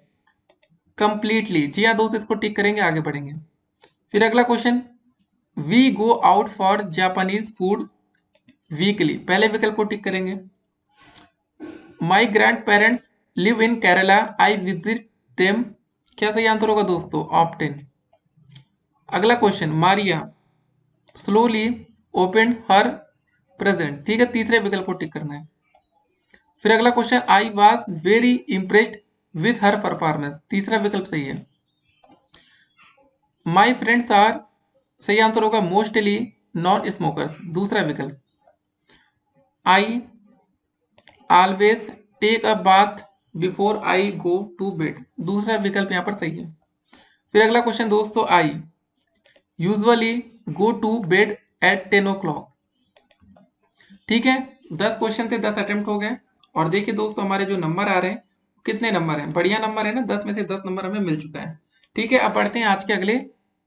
कंप्लीटली। जी हाँ दोस्तों, इसको टिक करेंगे, आगे बढ़ेंगे। फिर अगला question, we go out for Japanese food weekly. पहले विकल्प को टिक करेंगे। My grand parents live in Kerala, I visit them. क्या सही आंसर होगा दोस्तों? ऑप्टेन। अगला question, Maria slowly open her present. ठीक है, तीसरे विकल्प को टिक करना है। फिर अगला question, I was very impressed with her performance. तीसरा विकल्प सही है। माई फ्रेंड्स आर, सही आंसर होगा मोस्टली नॉन स्मोकर्स। दूसरा विकल्प। I always take a bath before I go to bed. दूसरा विकल्प यहाँ पर सही है। फिर अगला क्वेश्चन दोस्तों, I usually go to bed at 10 o'clock। ठीक है, 10 क्वेश्चन थे, 10 अटेम्प्ट हो गए। और देखिए दोस्तों हमारे जो नंबर आ रहे हैं कितने नंबर हैं? बढ़िया नंबर है ना, 10 में से 10 नंबर हमें मिल चुका है। ठीक है, अब बढ़ते हैं आज के अगले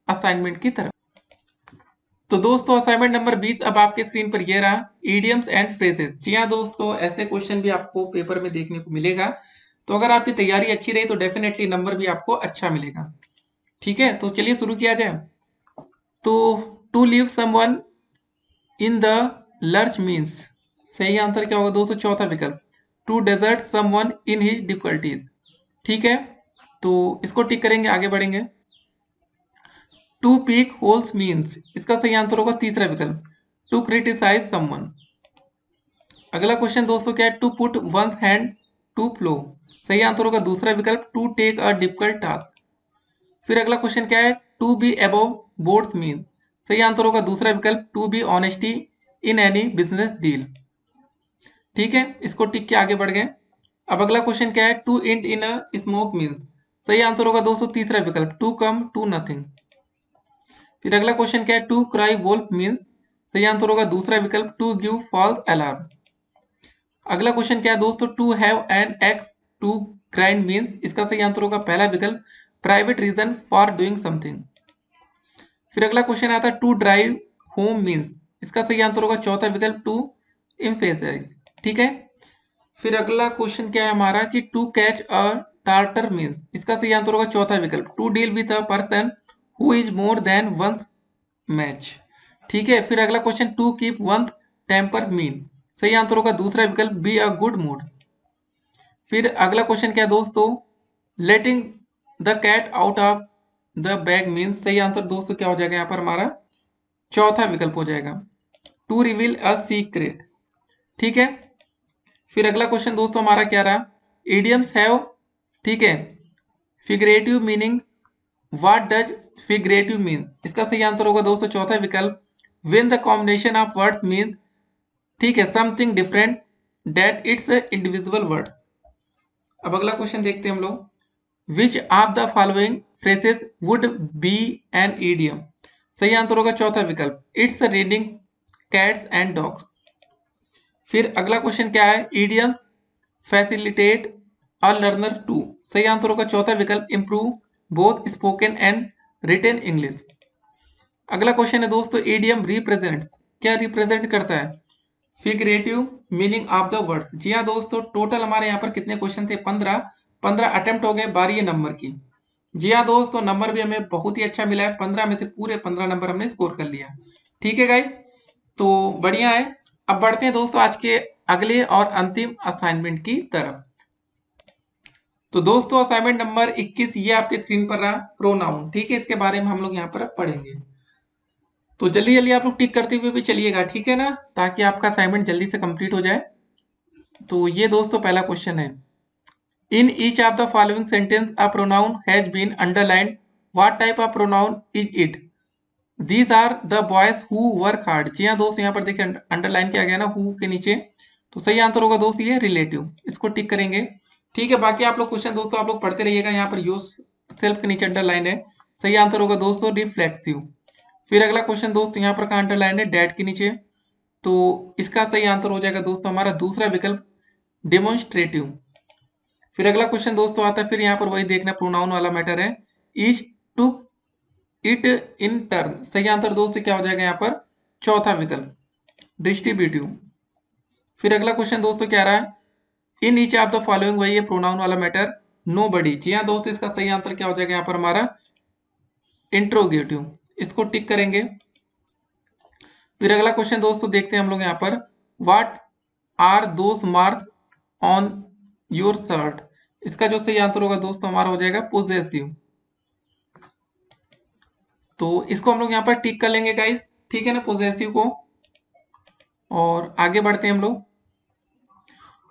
असाइनमेंट की तरफ। तो दोस्तों असाइनमेंट नंबर 20 अब आपके स्क्रीन पर ये रहा, इडियम्स एंड फ्रेजेस। जी हाँ दोस्तों, ऐसे क्वेश्चन भी आपको पेपर में देखने को मिलेगा। तो अगर आपकी तैयारी अच्छी रही तो डेफिनेटली नंबर भी आपको अच्छा मिलेगा। ठीक है, तो चलिए शुरू किया जाए। तो to leave someone in the lurch means, सही आंसर क्या होगा दोस्तों? चौथा विकल्प, to desert someone in his difficulties. ठीक है, तो इसको टिक करेंगे, आगे बढ़ेंगे। टू पीक होल्स मीन्स, इसका सही आंसर होगा तीसरा विकल्प, टू क्रिटिसाइज समवन। अगला क्वेश्चन दोस्तों क्या है, to put one's hand to plough, सही आंसर होगा दूसरा विकल्प, to take a difficult task. फिर अगला क्वेश्चन क्या है, to be above boards mean, सही आंसर होगा दूसरा विकल्प, to be honesty in any business deal. ठीक है, इसको टिक के आगे बढ़ गए। अब अगला क्वेश्चन क्या है, to end in a smoke mean, सही आंसर होगा दोस्तों तीसरा विकल्प, टू कम टू नथिंग। फिर अगला क्वेश्चन क्या है, टू क्राई वोल्फ मीन्स, सही आंसर होगा दूसरा विकल्प, टू गिव फॉल्स अलार्म। अगला क्वेश्चन क्या है दोस्तों, to have an axe to grind means, इसका सही आंसर होगा पहला विकल्प, private reason for doing something. फिर अगला क्वेश्चन आता है, टू ड्राइव होम मीन्स, इसका सही आंसर होगा चौथा विकल्प, टू एम्फेसाइज। ठीक है, फिर अगला क्वेश्चन क्या है हमारा कि to catch a tartar means, इसका सही आंसर होगा चौथा विकल्प, to deal with a person who is more than one's match. ठीक है, फिर अगला question, to keep one's tempers mean, सही आंसर होगा दूसरा विकल्प, बी अ गुड मूड। फिर अगला क्वेश्चन क्या है दोस्तों, letting the cat out of the bag means, सही आंसर दोस्तों क्या हो जाएगा यहाँ पर हमारा चौथा विकल्प हो जाएगा, टू रिवील अ सीक्रेट। ठीक है, फिर अगला क्वेश्चन दोस्तों हमारा क्या रहा, इडियम्स हैव, ठीक है, figurative meaning, what does figurative mean, इसका सही आंसर होगा दोस्तों चौथा विकल्प, when the combination of words means, ठीक है, something different that its individual word. अब अगला क्वेश्चन देखते हैं हम लोग, which of the following phrases would be an idiom, सही आंसर होगा चौथा विकल्प, it's raining cats and dogs. फिर अगला क्वेश्चन क्या है, idiom facilitate a learner to, सही आंसर होगा चौथा विकल्प, improve both spoken and written English. अगला क्वेश्चन है दोस्तों, ईडियम रिप्रेजेंट्स, क्या रिप्रेजेंट करता है, figurative meaning of the words. जी हाँ दोस्तों, टोटल हमारे यहाँ पर कितने क्वेश्चन थे, 15 अटेम्प्ट हो गए 12 नंबर की। जी हाँ दोस्तों, नंबर भी हमें बहुत ही अच्छा मिला है, 15 में से पूरे 15 नंबर हमने स्कोर कर लिया। ठीक है गाइस, तो बढ़िया है। अब बढ़ते हैं दोस्तों आज के अगले और अंतिम असाइनमेंट की तरफ। तो दोस्तों असाइनमेंट नंबर 21 ये आपके स्क्रीन पर रहा, प्रोनाउन। ठीक है, इसके बारे में हम लोग यहाँ पर पढ़ेंगे, तो जल्दी जल्दी आप लोग टिक करते हुए भी चलिएगा, ठीक है ना, ताकि आपका असाइनमेंट जल्दी से कंप्लीट हो जाए। तो ये दोस्तों पहला क्वेश्चन है, in each of the following sentence a pronoun has been underlined, what type of pronoun is it, these are the boys who work hard. जी हाँ दोस्तों, यहाँ पर देखिए अंडरलाइन किया गया ना हु के नीचे, तो सही आंसर होगा दोस्त ये रिलेटिव, इसको टिक करेंगे। ठीक है, बाकी आप लोग क्वेश्चन दोस्तों आप लोग पढ़ते रहिएगा, यहाँ पर यूज सेल्फ के नीचे अंडरलाइन है, सही आंसर होगा दोस्तों रिफ्लेक्सिव। फिर अगला क्वेश्चन दोस्तों यहाँ पर कहाँ अंडरलाइन है, डैट के नीचे, तो इसका सही आंसर हो जाएगा दोस्तों हमारा दूसरा विकल्प, डेमोन्स्ट्रेटिव। फिर अगला क्वेश्चन दोस्तों आता है, फिर यहाँ पर वही देखना प्रोनाउन वाला मैटर है, each to it in turn, सही आंसर दोस्तों क्या हो जाएगा यहाँ पर चौथा विकल्प, डिस्ट्रीब्यूटिव। फिर अगला क्वेश्चन दोस्तों क्या रहा है, in each of the following, वही है प्रोनाउन वाला मैटर, नो बडी। जी हाँ दोस्तों, इसका सही आंसर क्या हो जाएगा यहाँ पर हमारा इंट्रोगेटिव, इसको टिक करेंगे। फिर अगला क्वेश्चन दोस्तों देखते हैं हम लोग यहाँ पर, what are those marks on your shirt, इसका जो सही आंसर होगा दोस्तों हमारा हो जाएगा पोजेसिव, तो इसको हम लोग यहाँ पर टिक कर लेंगे गाइस, ठीक है ना, पोजेसिव को। और आगे बढ़ते हैं हम लोग,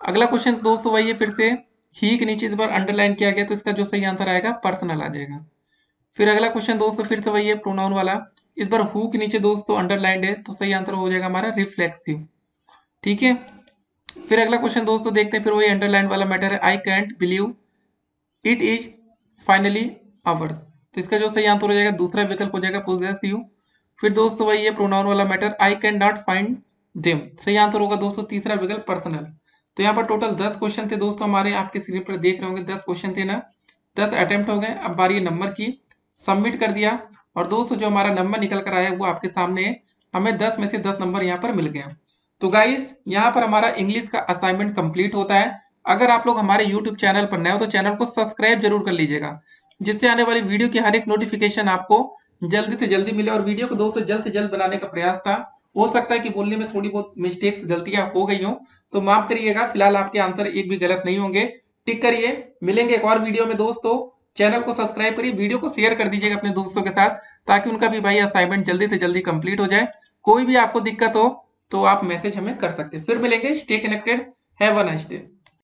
अगला क्वेश्चन दोस्तों वही है, फिर से ही के नीचे इस बार अंडरलाइन किया गया, तो इसका जो सही आंसर आएगा पर्सनल आ जाएगा। फिर अगला क्वेश्चन दोस्तों फिर से वही है प्रोनाउन वाला, इस बार हु के नीचे दोस्तों अंडरलाइंड है, तो सही आंसर हो जाएगा हमारा रिफ्लेक्सिव। ठीक है, फिर अगला क्वेश्चन दोस्तों देखते हैं, फिर वही अंडरलाइन वाला मैटर है, I can't believe it is finally hours, तो इसका जो सही आंसर हो जाएगा दूसरा विकल्प हो जाएगा पोजेसिव। फिर दोस्तों वही है प्रोनाउन वाला matter, I can not find them, सही आंसर होगा दोस्तों तीसरा विकल्प पर्सनल। तो यहाँ पर टोटल 10 क्वेश्चन थे दोस्तों हमारे, आपके स्क्रीन पर देख रहे होंगे 10 क्वेश्चन थे ना, 10 अटेम्प्ट हो गए। अब बारी नंबर की, सबमिट कर दिया, और दोस्तों जो हमारा नंबर निकल कर आया वो आपके सामने है, हमें 10 में से 10 नंबर यहाँ पर मिल गए। तो गाइस यहाँ पर हमारा इंग्लिश का असाइनमेंट कंप्लीट होता है। अगर आप लोग हमारे यूट्यूब चैनल पर नए हो तो चैनल को सब्सक्राइब जरूर कर लीजिएगा, जिससे आने वाली वीडियो की हर एक नोटिफिकेशन आपको जल्दी से जल्दी मिले। और वीडियो को दोस्तों जल्द से जल्द बनाने का प्रयास था, हो सकता है कि बोलने में थोड़ी बहुत मिस्टेक्स गलतियां हो गई हो, तो माफ करिएगा। फिलहाल आपके आंसर एक भी गलत नहीं होंगे, टिक करिए। मिलेंगे एक और वीडियो में दोस्तों, चैनल को सब्सक्राइब करिए, वीडियो को शेयर कर दीजिएगा अपने दोस्तों के साथ, ताकि उनका भी भाई असाइनमेंट जल्दी से जल्दी कंप्लीट हो जाए। कोई भी आपको दिक्कत हो तो आप मैसेज हमें कर सकते हैं। फिर मिलेंगे, stay connected, have a nice day.